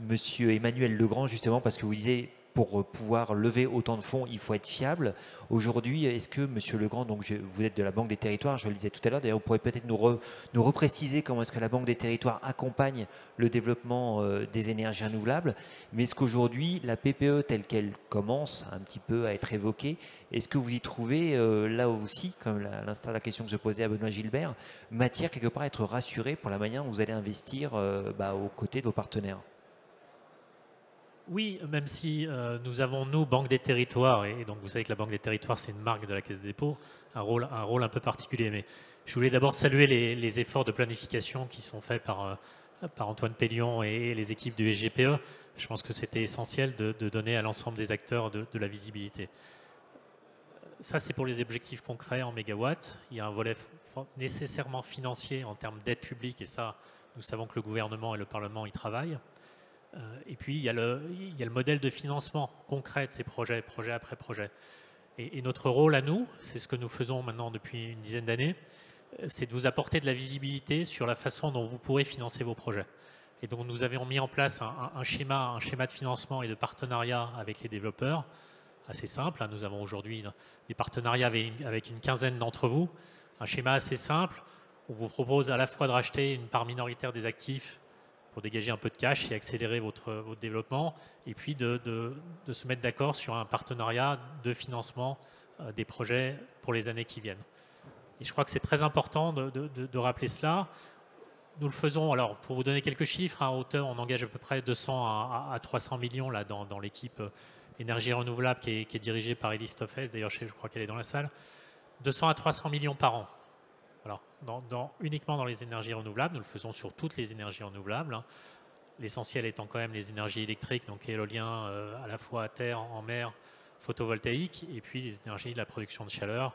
Monsieur Emmanuel Legrand, justement, parce que vous disiez, pour pouvoir lever autant de fonds, il faut être fiable. Aujourd'hui, est-ce que, Monsieur Legrand, donc vous êtes de la Banque des Territoires, je le disais tout à l'heure, d'ailleurs, vous pourrez peut-être nous repréciser comment est-ce que la Banque des Territoires accompagne le développement des énergies renouvelables, mais est-ce qu'aujourd'hui, la PPE telle qu'elle commence un petit peu à être évoquée, est-ce que vous y trouvez, là aussi, comme à l'instar de la question que je posais à Benoît Gilbert, matière quelque part à être rassuré pour la manière dont vous allez investir aux côtés de vos partenaires? Oui, même si nous avons, nous, Banque des Territoires, et donc vous savez que la Banque des Territoires, c'est une marque de la Caisse des dépôts, un rôle un peu particulier. Mais je voulais d'abord saluer les efforts de planification qui sont faits par Antoine Pellion et les équipes du SGPE. Je pense que c'était essentiel de donner à l'ensemble des acteurs de la visibilité. Ça, c'est pour les objectifs concrets en mégawatts. Il y a un volet nécessairement financier en termes d'aide publique, et ça, nous savons que le gouvernement et le Parlement y travaillent. Et puis, il y a le modèle de financement concret de ces projets, projet après projet. Et notre rôle à nous, c'est ce que nous faisons maintenant depuis une dizaine d'années, c'est de vous apporter de la visibilité sur la façon dont vous pourrez financer vos projets. Et donc nous avions mis en place un schéma de financement et de partenariat avec les développeurs, assez simple. Nous avons aujourd'hui des partenariats avec une quinzaine d'entre vous. Un schéma assez simple, on vous propose à la fois de racheter une part minoritaire des actifs pour dégager un peu de cash et accélérer votre développement, et puis de se mettre d'accord sur un partenariat de financement des projets pour les années qui viennent. Et je crois que c'est très important de rappeler cela. Nous le faisons, alors pour vous donner quelques chiffres, à hauteur, on engage à peu près 200 à 300 millions là, dans l'équipe énergie renouvelable qui est dirigée par Elise Toffes, d'ailleurs je crois qu'elle est dans la salle, 200 à 300 millions par an. Alors, uniquement dans les énergies renouvelables, nous le faisons sur toutes les énergies renouvelables, hein. L'essentiel étant quand même les énergies électriques, donc éolien à la fois à terre, en mer, photovoltaïque, et puis les énergies de la production de chaleur.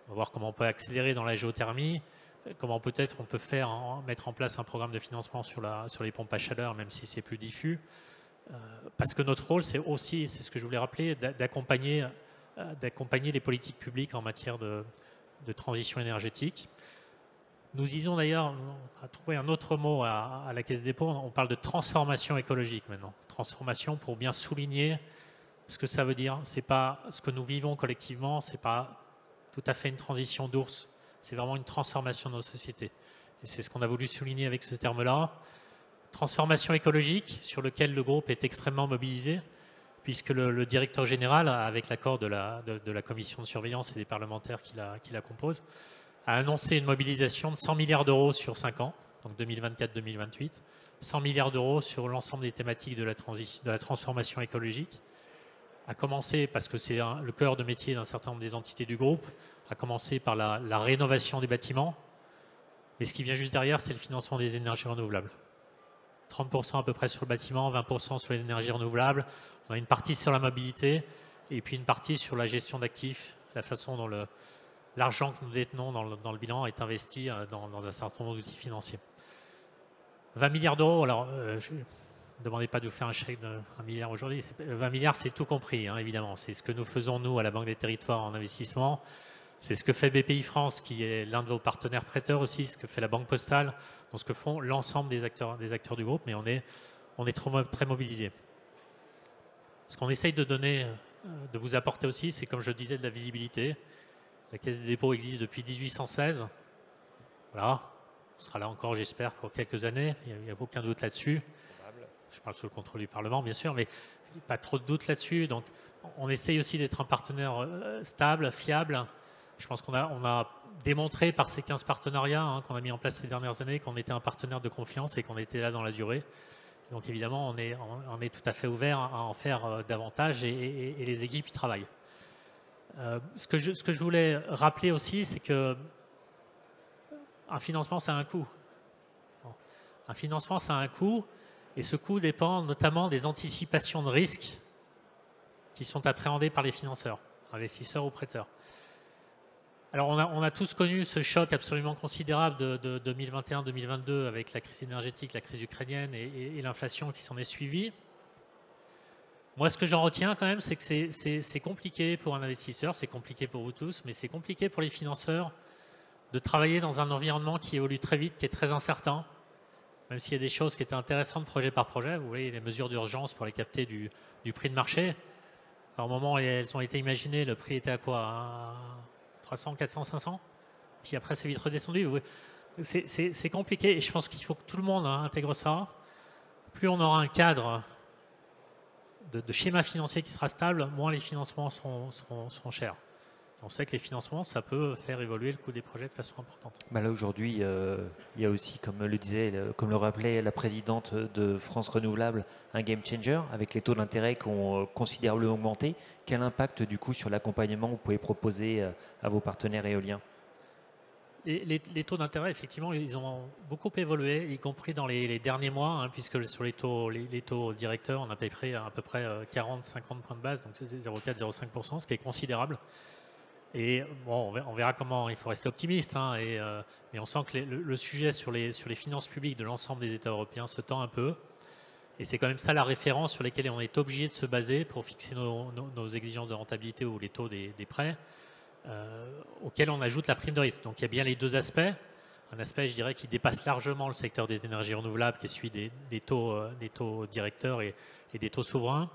On va voir comment on peut accélérer dans la géothermie, comment peut-être on peut mettre en place un programme de financement sur les pompes à chaleur, même si c'est plus diffus. Parce que notre rôle, c'est aussi, c'est ce que je voulais rappeler, d'accompagner les politiques publiques en matière de transition énergétique. Nous disons d'ailleurs, on a trouvé un autre mot à la Caisse des dépôts, on parle de transformation écologique maintenant. Transformation pour bien souligner ce que ça veut dire. C'est pas ce que nous vivons collectivement, c'est pas tout à fait une transition d'ours, c'est vraiment une transformation de nos sociétés. Et c'est ce qu'on a voulu souligner avec ce terme-là. Transformation écologique, sur lequel le groupe est extrêmement mobilisé, puisque le directeur général, avec l'accord de la commission de surveillance et des parlementaires qui la composent, a annoncé une mobilisation de 100 milliards d'euros sur 5 ans, donc 2024-2028, 100 milliards d'euros sur l'ensemble des thématiques de la transformation écologique, à commencer, parce que c'est le cœur de métier d'un certain nombre des entités du groupe, à commencer par la rénovation des bâtiments, mais ce qui vient juste derrière, c'est le financement des énergies renouvelables. 30% à peu près sur le bâtiment, 20% sur les énergies renouvelables, on a une partie sur la mobilité, et puis une partie sur la gestion d'actifs, la façon dont l'argent que nous détenons dans le bilan est investi dans un certain nombre d'outils financiers. 20 milliards d'euros, alors je ne demandez pas de vous faire un chèque de 1 milliard aujourd'hui, 20 milliards c'est tout compris, hein, évidemment. C'est ce que nous faisons nous à la Banque des Territoires en investissement, c'est ce que fait BPI France qui est l'un de vos partenaires prêteurs aussi, ce que fait la Banque Postale, donc ce que font l'ensemble des acteurs du groupe, mais on est très mobilisés. Ce qu'on essaye de donner, de vous apporter aussi, c'est comme je disais de la visibilité. La Caisse des dépôts existe depuis 1816. Voilà, on sera là encore, j'espère, pour quelques années. Il n'y a aucun doute là-dessus. Je parle sous le contrôle du Parlement, bien sûr, mais pas trop de doute là-dessus. Donc, on essaye aussi d'être un partenaire stable, fiable. Je pense qu'on a démontré par ces 15 partenariats qu'on a mis en place ces dernières années qu'on était un partenaire de confiance et qu'on était là dans la durée. Donc, évidemment, on est tout à fait ouvert à en faire davantage et les équipes y travaillent. Ce que je voulais rappeler aussi, c'est que un financement, ça a un coût. Un financement, ça a un coût, et ce coût dépend notamment des anticipations de risques qui sont appréhendées par les financeurs, investisseurs ou prêteurs. Alors, on a tous connu ce choc absolument considérable de 2021-2022 avec la crise énergétique, la crise ukrainienne et l'inflation qui s'en est suivie. Moi, ce que j'en retiens quand même, c'est que c'est compliqué pour un investisseur, c'est compliqué pour vous tous, mais c'est compliqué pour les financeurs de travailler dans un environnement qui évolue très vite, qui est très incertain, même s'il y a des choses qui étaient intéressantes projet par projet. Vous voyez, les mesures d'urgence pour les capter du prix de marché. Alors, au moment où elles ont été imaginées, le prix était à quoi? À 300, 400, 500? Puis après, c'est vite redescendu. C'est compliqué et je pense qu'il faut que tout le monde intègre ça. Plus on aura un cadre de schéma financier qui sera stable, moins les financements seront chers. On sait que les financements, ça peut faire évoluer le coût des projets de façon importante. Bah là aujourd'hui, il y a aussi, comme le rappelait la présidente de France Renouvelable, un game changer avec les taux d'intérêt qui ont considérablement augmenté. Quel impact du coup sur l'accompagnement vous pouvez proposer à vos partenaires éoliens? Les taux d'intérêt, effectivement, ils ont beaucoup évolué, y compris dans les derniers mois, puisque sur les taux directeurs, on a payé à peu près 40-50 points de base, donc c'est 0,4-0,5%, ce qui est considérable. Et bon, on verra comment, il faut rester optimiste, mais on sent que le sujet sur les finances publiques de l'ensemble des États européens se tend un peu. Et c'est quand même ça la référence sur laquelle on est obligé de se baser pour fixer nos exigences de rentabilité ou les taux des prêts. auquel on ajoute la prime de risque. Donc il y a bien les deux aspects. Un aspect, je dirais, qui dépasse largement le secteur des énergies renouvelables, qui est celui des taux directeurs et des taux souverains.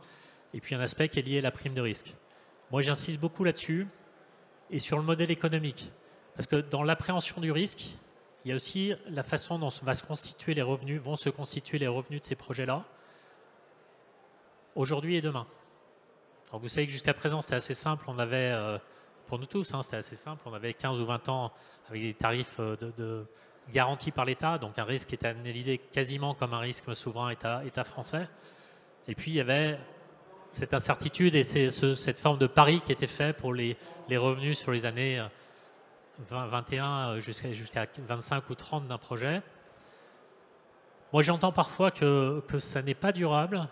Et puis un aspect qui est lié à la prime de risque. Moi, j'insiste beaucoup là-dessus et sur le modèle économique. Parce que dans l'appréhension du risque, il y a aussi la façon dont vont se constituer les revenus de ces projets-là, aujourd'hui et demain. Alors vous savez que jusqu'à présent, c'était assez simple. On avait, pour nous tous, c'était assez simple. On avait 15 ou 20 ans avec des tarifs garantis par l'État, donc un risque qui était analysé quasiment comme un risque souverain État français. Et puis il y avait cette incertitude et cette forme de pari qui était fait pour les revenus sur les années 21 jusqu'à 25 ou 30 d'un projet. Moi, j'entends parfois que ça n'est pas durable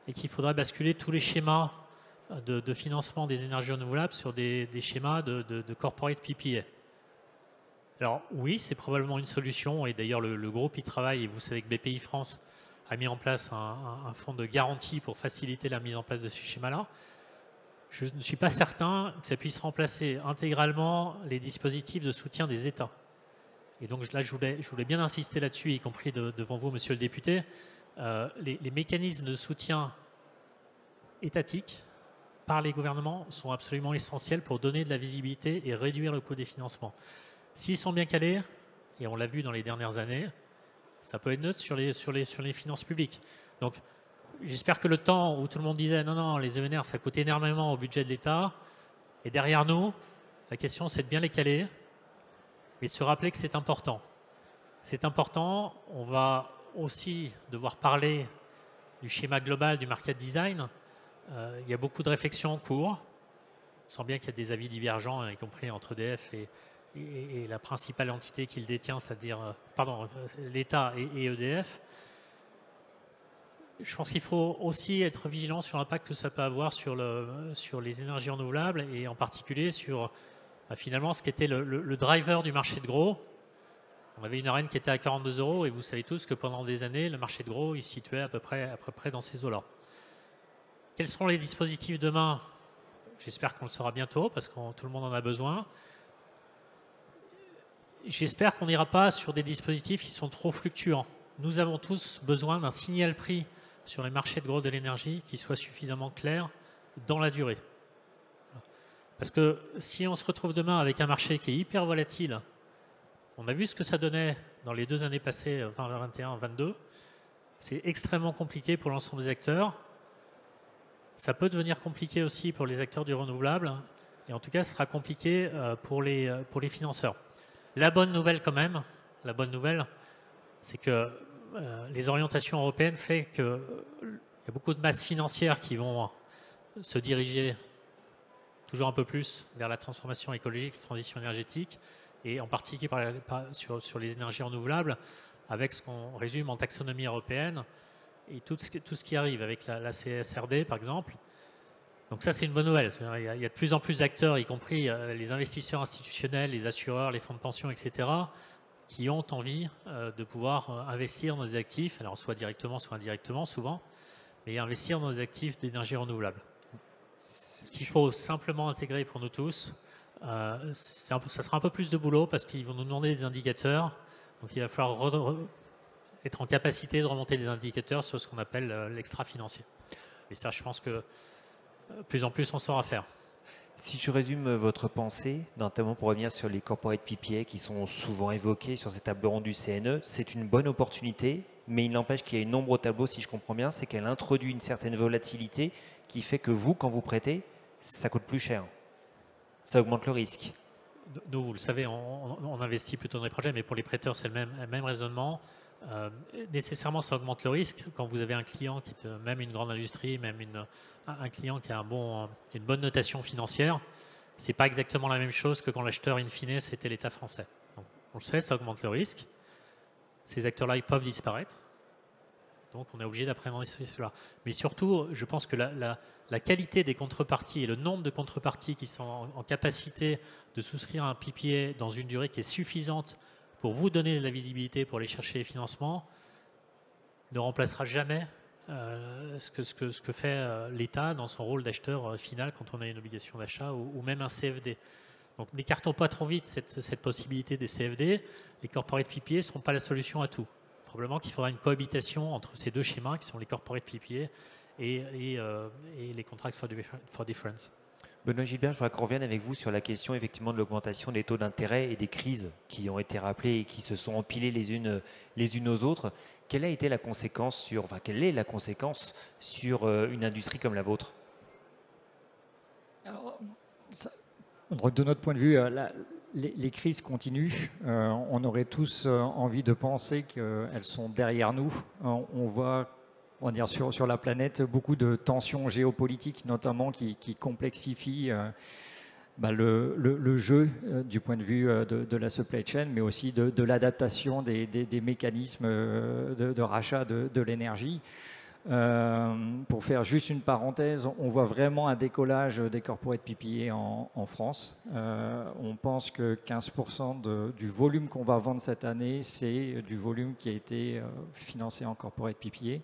et qu'il faudrait basculer tous les schémas de financement des énergies renouvelables sur des schémas de corporate PPA. Alors oui, c'est probablement une solution et d'ailleurs le groupe y travaille et vous savez que BPI France a mis en place un fonds de garantie pour faciliter la mise en place de ces schémas-là. Je ne suis pas certain que ça puisse remplacer intégralement les dispositifs de soutien des États. Et donc là, je voulais bien insister là-dessus, y compris devant vous, monsieur le député. Les mécanismes de soutien étatiques par les gouvernements sont absolument essentiels pour donner de la visibilité et réduire le coût des financements. S'ils sont bien calés, et on l'a vu dans les dernières années, ça peut être neutre sur les finances publiques. Donc, j'espère que le temps où tout le monde disait non, les ENR, ça coûte énormément au budget de l'État, et derrière nous, la question, c'est de bien les caler, mais de se rappeler que c'est important. C'est important, on va aussi devoir parler du schéma global du market design. Il y a beaucoup de réflexions en cours. On sent bien qu'il y a des avis divergents, y compris entre EDF et la principale entité qui le détient, c'est-à-dire l'État et EDF. Je pense qu'il faut aussi être vigilant sur l'impact que ça peut avoir sur les énergies renouvelables et en particulier sur finalement ce qui était le driver du marché de gros. On avait une arène qui était à 42 € et vous savez tous que pendant des années, le marché de gros il se situait à peu près dans ces eaux-là. Quels seront les dispositifs demain? J'espère qu'on le saura bientôt parce que tout le monde en a besoin. J'espère qu'on n'ira pas sur des dispositifs qui sont trop fluctuants. Nous avons tous besoin d'un signal prix sur les marchés de gros de l'énergie qui soit suffisamment clair dans la durée. Parce que si on se retrouve demain avec un marché qui est hyper volatile, on a vu ce que ça donnait dans les 2 années passées, 2021, 2022, c'est extrêmement compliqué pour l'ensemble des acteurs. Ça peut devenir compliqué aussi pour les acteurs du renouvelable, et en tout cas, ce sera compliqué pour les financeurs. La bonne nouvelle quand même, c'est que les orientations européennes font qu'il y a beaucoup de masses financières qui vont se diriger toujours un peu plus vers la transformation écologique, la transition énergétique, et en particulier sur les énergies renouvelables, avec ce qu'on résume en taxonomie européenne, et tout ce qui arrive avec la CSRD, par exemple. Donc ça, c'est une bonne nouvelle. Il y a de plus en plus d'acteurs, y compris les investisseurs institutionnels, les assureurs, les fonds de pension, etc., qui ont envie de pouvoir investir dans des actifs, alors soit directement, soit indirectement, souvent, mais investir dans des actifs d'énergie renouvelable. Ce qu'il faut simplement intégrer pour nous tous, ça sera un peu plus de boulot parce qu'ils vont nous demander des indicateurs. Donc il va falloir être en capacité de remonter des indicateurs sur ce qu'on appelle l'extra-financier. Et ça, je pense que plus en plus, on saura faire. Si je résume votre pensée, notamment pour revenir sur les corporate PPA qui sont souvent évoqués sur ces tables rondes du CNE, c'est une bonne opportunité, mais il n'empêche qu'il y a une ombre au tableau, si je comprends bien, c'est qu'elle introduit une certaine volatilité qui fait que vous, quand vous prêtez, ça coûte plus cher. Ça augmente le risque. Nous, vous le savez, on investit plutôt dans les projets, mais pour les prêteurs, c'est le même raisonnement. Nécessairement, ça augmente le risque. Quand vous avez un client qui est même une grande industrie, même un client qui a une bonne notation financière, c'est pas exactement la même chose que quand l'acheteur, in fine, c'était l'État français. Donc, on le sait, ça augmente le risque. Ces acteurs-là, ils peuvent disparaître. Donc, on est obligé d'appréhender cela. Mais surtout, je pense que la qualité des contreparties et le nombre de contreparties qui sont en capacité de souscrire un PPA dans une durée qui est suffisante pour vous donner de la visibilité pour aller chercher les financements ne remplacera jamais ce que fait l'État dans son rôle d'acheteur final quand on a une obligation d'achat ou même un CFD. Donc n'écartons pas trop vite cette possibilité des CFD. Les corporate PPA ne seront pas la solution à tout. Probablement qu'il faudra une cohabitation entre ces deux schémas qui sont les corporate PPA et les contracts for difference. Benoît Gilbert, je voudrais qu'on revienne avec vous sur la question effectivement de l'augmentation des taux d'intérêt et des crises qui ont été rappelées et qui se sont empilées les unes aux autres. Quelle a été la conséquence quelle est la conséquence sur une industrie comme la vôtre? Alors, de notre point de vue, les crises continuent. On aurait tous envie de penser qu'elles sont derrière nous. On voit, on va dire, sur la planète beaucoup de tensions géopolitiques, notamment qui complexifient le jeu du point de vue de la supply chain, mais aussi de l'adaptation des mécanismes de rachat de l'énergie. Pour faire juste une parenthèse, on voit vraiment un décollage des corporate PPA en France. On pense que 15% du volume qu'on va vendre cette année, c'est du volume qui a été financé en corporate PPA.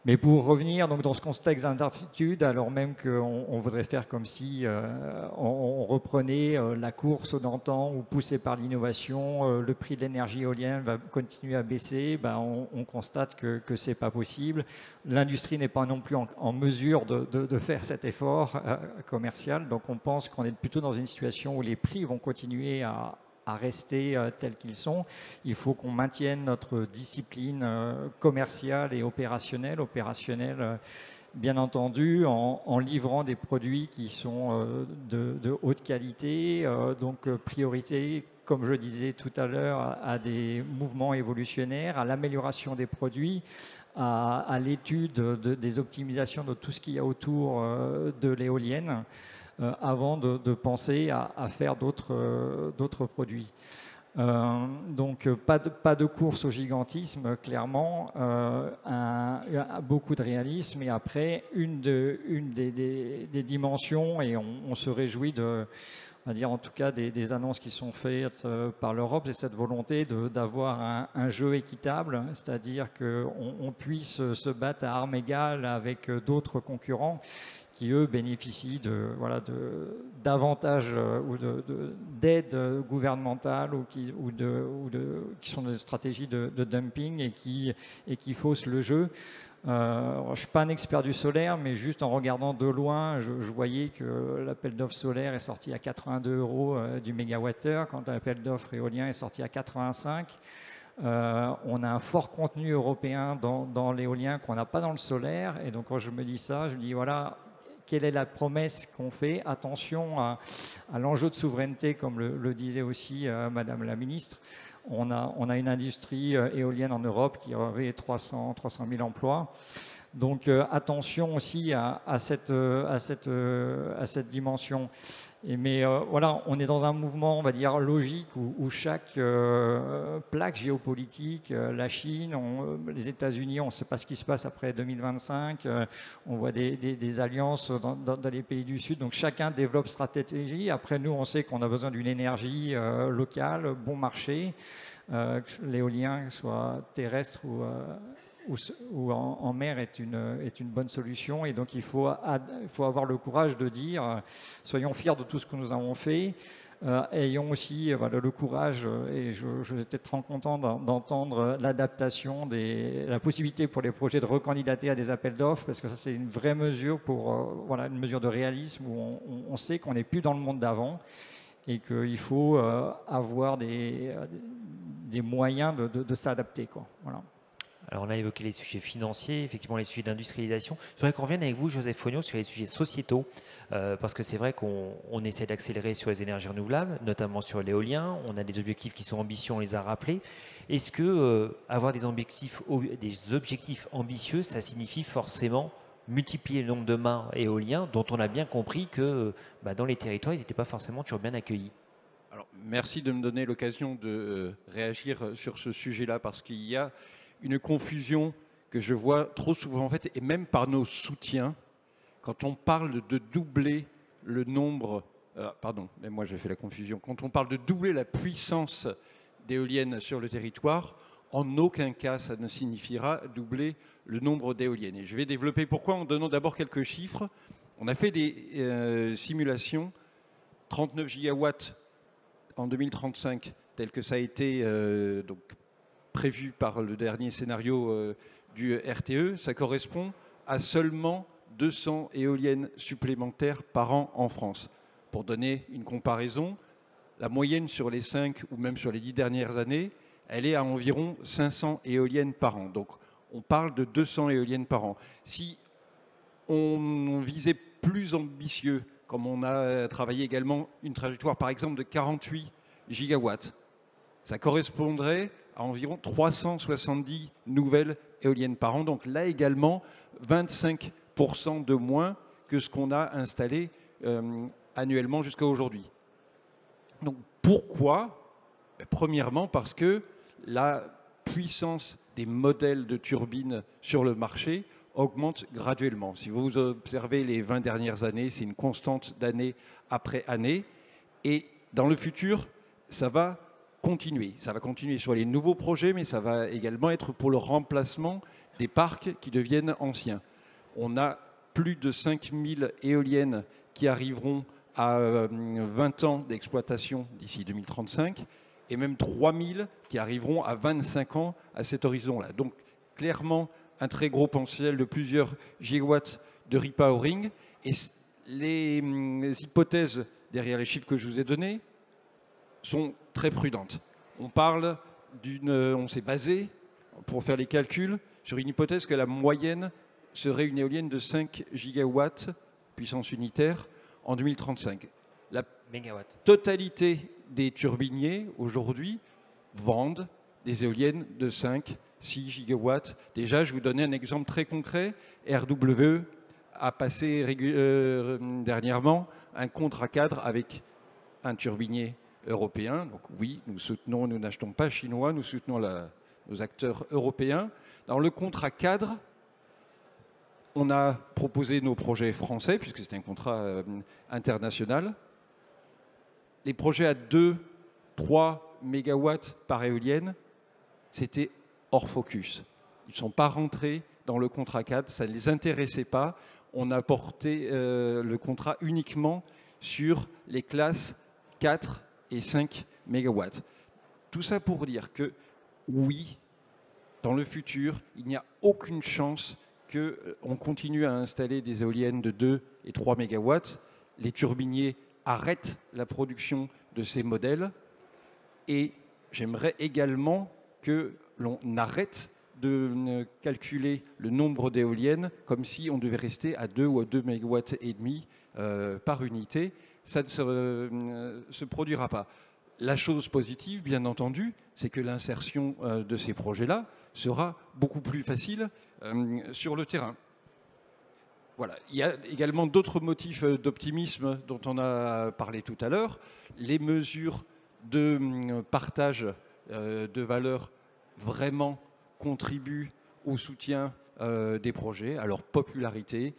Mais pour revenir donc, dans ce contexte d'incertitude, alors même qu'on voudrait faire comme si on reprenait la course d'antan ou poussé par l'innovation, le prix de l'énergie éolienne va continuer à baisser, on constate que ce n'est pas possible. L'industrie n'est pas non plus en mesure de faire cet effort commercial, donc on pense qu'on est plutôt dans une situation où les prix vont continuer à rester tels qu'ils sont. Il faut qu'on maintienne notre discipline commerciale et opérationnelle. Bien entendu, en livrant des produits qui sont de haute qualité, donc priorité, comme je disais tout à l'heure, à des mouvements évolutionnaires, à l'amélioration des produits, à l'étude des optimisations de tout ce qu'il y a autour de l'éolienne, avant de penser à faire d'autres produits. Donc pas de course au gigantisme, clairement, beaucoup de réalisme, et après une des dimensions, et on se réjouit on va dire en tout cas des annonces qui sont faites par l'Europe, c'est cette volonté d'avoir un jeu équitable, c'est-à-dire qu'on puisse se battre à armes égales avec d'autres concurrents qui, eux, bénéficient d'avantages ou d'aides gouvernementales ou qui sont des stratégies de dumping et qui faussent le jeu. Je ne suis pas un expert du solaire, mais juste en regardant de loin, je voyais que l'appel d'offres solaire est sorti à 82 € du mégawattheure, quand l'appel d'offres éolien est sorti à 85. On a un fort contenu européen dans l'éolien qu'on n'a pas dans le solaire. Et donc, quand je me dis ça, je me dis, voilà, quelle est la promesse qu'on fait? Attention à l'enjeu de souveraineté, comme le disait aussi Madame la Ministre. On a une industrie éolienne en Europe qui avait 300 000 emplois. Donc attention aussi à cette dimension. Mais voilà, on est dans un mouvement, on va dire, logique où chaque plaque géopolitique, la Chine, les États-Unis, on ne sait pas ce qui se passe après 2025, on voit des alliances dans les pays du Sud, donc chacun développe stratégie. Après, nous, on sait qu'on a besoin d'une énergie locale, bon marché, l'éolien, soit terrestre ou en mer, est une bonne solution. Et donc il faut avoir le courage de dire soyons fiers de tout ce que nous avons fait, ayons aussi le courage, et je suis très content d'entendre l'adaptation, la possibilité pour les projets de recandidater à des appels d'offres, parce que ça c'est une vraie mesure une mesure de réalisme où on sait qu'on n'est plus dans le monde d'avant et qu'il faut avoir des moyens de s'adapter, quoi. Voilà. Alors on a évoqué les sujets financiers, effectivement les sujets d'industrialisation. Je voudrais qu'on revienne avec vous, Joseph Fogno, sur les sujets sociétaux, parce que c'est vrai qu'on essaie d'accélérer sur les énergies renouvelables, notamment sur l'éolien. On a des objectifs qui sont ambitieux, on les a rappelés. Est-ce que avoir des objectifs ambitieux, ça signifie forcément multiplier le nombre de mâts éoliens, dont on a bien compris que dans les territoires, ils n'étaient pas forcément toujours bien accueillis? Alors, merci de me donner l'occasion de réagir sur ce sujet-là, parce qu'il y a une confusion que je vois trop souvent en fait, et même par nos soutiens, quand on parle de doubler le nombre, pardon, mais moi j'ai fait la confusion, quand on parle de doubler la puissance d'éoliennes sur le territoire, en aucun cas ça ne signifiera doubler le nombre d'éoliennes. Et je vais développer pourquoi en donnant d'abord quelques chiffres. On a fait des simulations 39 gigawatts en 2035, tel que ça a été donc, prévu par le dernier scénario du RTE, ça correspond à seulement 200 éoliennes supplémentaires par an en France. Pour donner une comparaison, la moyenne sur les 5 ou même sur les 10 dernières années, elle est à environ 500 éoliennes par an. Donc on parle de 200 éoliennes par an. Si on visait plus ambitieux, comme on a travaillé également une trajectoire par exemple de 48 gigawatts, ça correspondrait à environ 370 nouvelles éoliennes par an. Donc là également, 25% de moins que ce qu'on a installé annuellement jusqu'à aujourd'hui. Donc pourquoi? Premièrement parce que la puissance des modèles de turbines sur le marché augmente graduellement. Si vous observez les 20 dernières années, c'est une constante d'année après année. Et dans le futur, ça va continuer. Ça va continuer sur les nouveaux projets, mais ça va également être pour le remplacement des parcs qui deviennent anciens. On a plus de 5000 éoliennes qui arriveront à 20 ans d'exploitation d'ici 2035 et même 3000 qui arriveront à 25 ans à cet horizon-là. Donc clairement, un très gros potentiel de plusieurs gigawatts de repowering. Et les hypothèses derrière les chiffres que je vous ai donnés sont très prudentes. On s'est basé, pour faire les calculs, sur une hypothèse que la moyenne serait une éolienne de 5 gigawatts puissance unitaire en 2035. La totalité des turbiniers aujourd'hui vendent des éoliennes de 5, 6 gigawatts. Déjà, je vous donnais un exemple très concret. RWE a passé dernièrement un contrat cadre avec un turbinier européen. Donc oui, nous n'achetons pas chinois, nous soutenons nos acteurs européens. Dans le contrat cadre, on a proposé nos projets français, puisque c'est un contrat international. Les projets à 2, 3 mégawatts par éolienne, c'était hors focus. Ils ne sont pas rentrés dans le contrat cadre, ça ne les intéressait pas. On a porté le contrat uniquement sur les classes 4 et 5 mégawatts. Tout ça pour dire que oui, dans le futur, il n'y a aucune chance qu'on continue à installer des éoliennes de 2 et 3 mégawatts. Les turbiniers arrêtent la production de ces modèles. Et j'aimerais également que l'on arrête de calculer le nombre d'éoliennes comme si on devait rester à 2 ou à 2 mégawatts et demi par unité. Ça ne se produira pas. La chose positive, bien entendu, c'est que l'insertion de ces projets-là sera beaucoup plus facile sur le terrain. Voilà. Il y a également d'autres motifs d'optimisme dont on a parlé tout à l'heure. Les mesures de partage de valeur vraiment contribuent au soutien des projets, à leur popularité.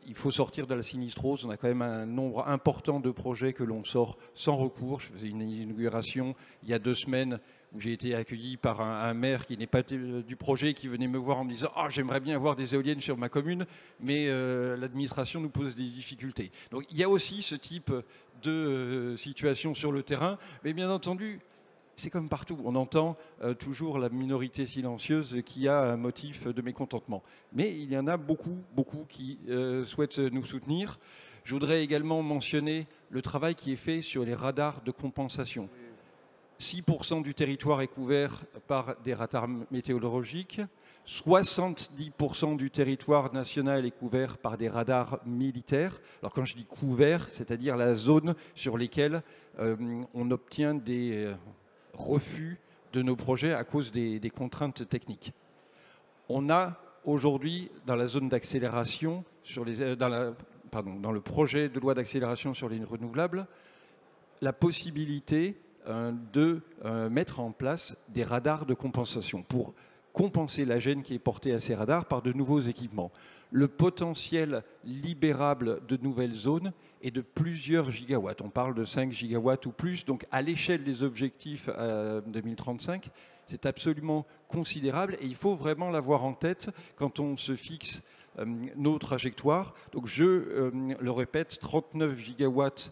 Il faut sortir de la sinistrose. On a quand même un nombre important de projets que l'on sort sans recours. Je faisais une inauguration il y a 2 semaines où j'ai été accueilli par un maire qui n'est pas du projet, qui venait me voir en me disant « Ah, j'aimerais bien avoir des éoliennes sur ma commune, mais l'administration nous pose des difficultés. » Donc il y a aussi ce type de situation sur le terrain. Mais bien entendu, c'est comme partout. On entend toujours la minorité silencieuse qui a un motif de mécontentement. Mais il y en a beaucoup, beaucoup qui souhaitent nous soutenir. Je voudrais également mentionner le travail qui est fait sur les radars de compensation. 6% du territoire est couvert par des radars météorologiques. 70% du territoire national est couvert par des radars militaires. Alors quand je dis couvert, c'est-à-dire la zone sur laquelle on obtient des refus de nos projets à cause des contraintes techniques. On a aujourd'hui dans la zone d'accélération, dans le projet de loi d'accélération sur les renouvelables, la possibilité de mettre en place des radars de compensation pour compenser la gêne qui est portée à ces radars par de nouveaux équipements. Le potentiel libérable de nouvelles zones est de plusieurs gigawatts. On parle de 5 gigawatts ou plus. Donc à l'échelle des objectifs 2035, c'est absolument considérable et il faut vraiment l'avoir en tête quand on se fixe nos trajectoires. Donc je le répète, 39 gigawatts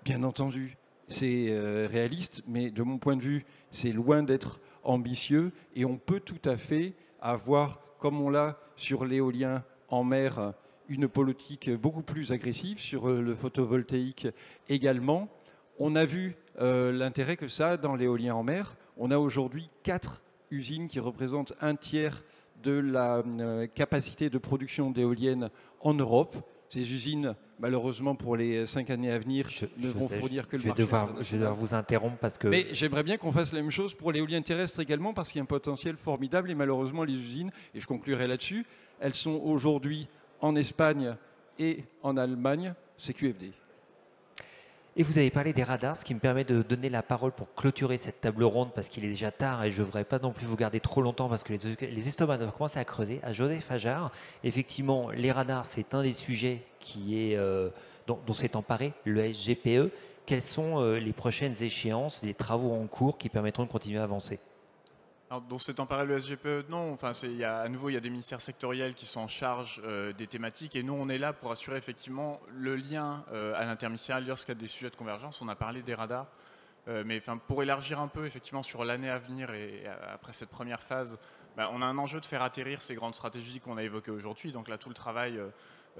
Bien entendu, c'est réaliste, mais de mon point de vue, c'est loin d'être ambitieux et on peut tout à fait avoir, comme on l'a sur l'éolien en mer, une politique beaucoup plus agressive, sur le photovoltaïque également. On a vu l'intérêt que ça a dans l'éolien en mer. On a aujourd'hui 4 usines qui représentent un tiers de la capacité de production d'éoliennes en Europe. Ces usines, malheureusement, pour les 5 années à venir, ne vont fournir que le marché international. Je vais devoir vous interrompre parce que... Mais j'aimerais bien qu'on fasse la même chose pour l'éolien terrestre également, parce qu'il y a un potentiel formidable. Et malheureusement, les usines, et je conclurai là-dessus, elles sont aujourd'hui en Espagne et en Allemagne, c'est QFD. Et vous avez parlé des radars, ce qui me permet de donner la parole pour clôturer cette table ronde parce qu'il est déjà tard et je ne voudrais pas non plus vous garder trop longtemps parce que les estomacs doivent commencer à creuser. À Joseph Ajar, effectivement, les radars, c'est un des sujets dont s'est emparé le SGPE. Quelles sont les prochaines échéances, les travaux en cours qui permettront de continuer à avancer? Alors, dont s'est emparé le SGPE, non. Enfin, à nouveau, il y a des ministères sectoriels qui sont en charge des thématiques et nous, on est là pour assurer effectivement le lien à l'interministériel lorsqu'il y a des sujets de convergence. On a parlé des radars, mais enfin, pour élargir un peu effectivement sur l'année à venir et après cette première phase, on a un enjeu de faire atterrir ces grandes stratégies qu'on a évoquées aujourd'hui. Donc là, tout le travail,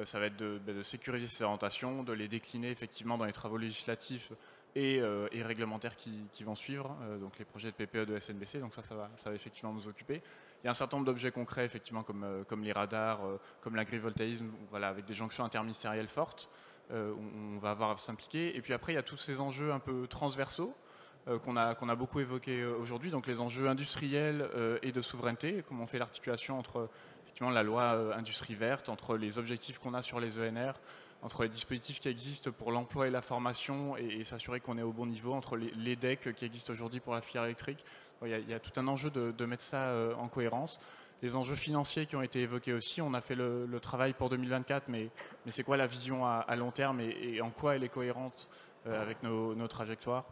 ça va être de sécuriser ces orientations, de les décliner effectivement dans les travaux législatifs et réglementaires qui vont suivre, donc les projets de PPE de SNBC, donc ça va effectivement nous occuper. Il y a un certain nombre d'objets concrets, effectivement, comme les radars, comme l'agrivoltaïsme, voilà, avec des jonctions interministérielles fortes, on va avoir à s'impliquer. Et puis après, il y a tous ces enjeux un peu transversaux qu'on a beaucoup évoqués aujourd'hui, donc les enjeux industriels et de souveraineté, comment on fait l'articulation entre effectivement la loi industrie verte, entre les objectifs qu'on a sur les ENR, entre les dispositifs qui existent pour l'emploi et la formation et s'assurer qu'on est au bon niveau, entre les DEC qui existent aujourd'hui pour la filière électrique. Il y a tout un enjeu de mettre ça en cohérence. Les enjeux financiers qui ont été évoqués aussi, on a fait le travail pour 2024, mais c'est quoi la vision à long terme et en quoi elle est cohérente avec nos trajectoires.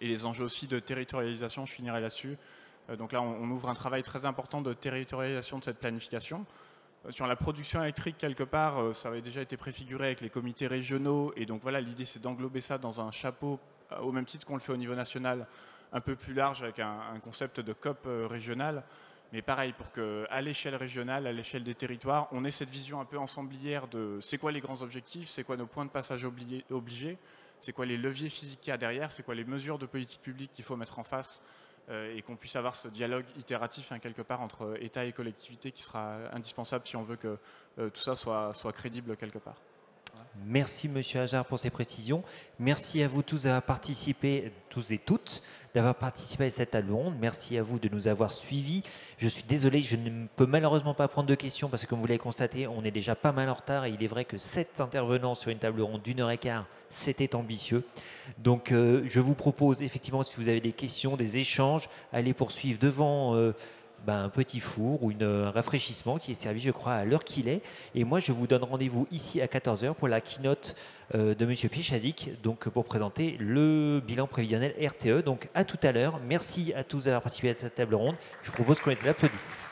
Et les enjeux aussi de territorialisation, je finirai là-dessus. Donc là, on ouvre un travail très important de territorialisation de cette planification. Sur la production électrique, quelque part, ça avait déjà été préfiguré avec les comités régionaux. Et donc voilà, l'idée, c'est d'englober ça dans un chapeau, au même titre qu'on le fait au niveau national, un peu plus large, avec un concept de COP régional. Mais pareil, pour qu'à l'échelle régionale, à l'échelle des territoires, on ait cette vision un peu ensemblière de c'est quoi les grands objectifs, c'est quoi nos points de passage obligés, c'est quoi les leviers physiques qu'il y a derrière, c'est quoi les mesures de politique publique qu'il faut mettre en face, et qu'on puisse avoir ce dialogue itératif quelque part entre État et collectivité qui sera indispensable si on veut que tout ça soit crédible quelque part. Voilà. Merci Monsieur Ajar pour ces précisions. Merci à vous tous d'avoir participé, tous et toutes, d'avoir participé à cette table ronde. Merci à vous de nous avoir suivis. Je suis désolé, je ne peux malheureusement pas prendre de questions parce que comme vous l'avez constaté, on est déjà pas mal en retard et il est vrai que 7 intervenants sur une table ronde d'1h15, c'était ambitieux. Donc je vous propose effectivement, si vous avez des questions, des échanges, allez poursuivre devant un petit four ou un rafraîchissement qui est servi, je crois, à l'heure qu'il est. Et moi, je vous donne rendez-vous ici à 14h pour la keynote de M. Pichazik, donc pour présenter le bilan prévisionnel RTE. Donc à tout à l'heure. Merci à tous d'avoir participé à cette table ronde. Je vous propose qu'on les applaudisse.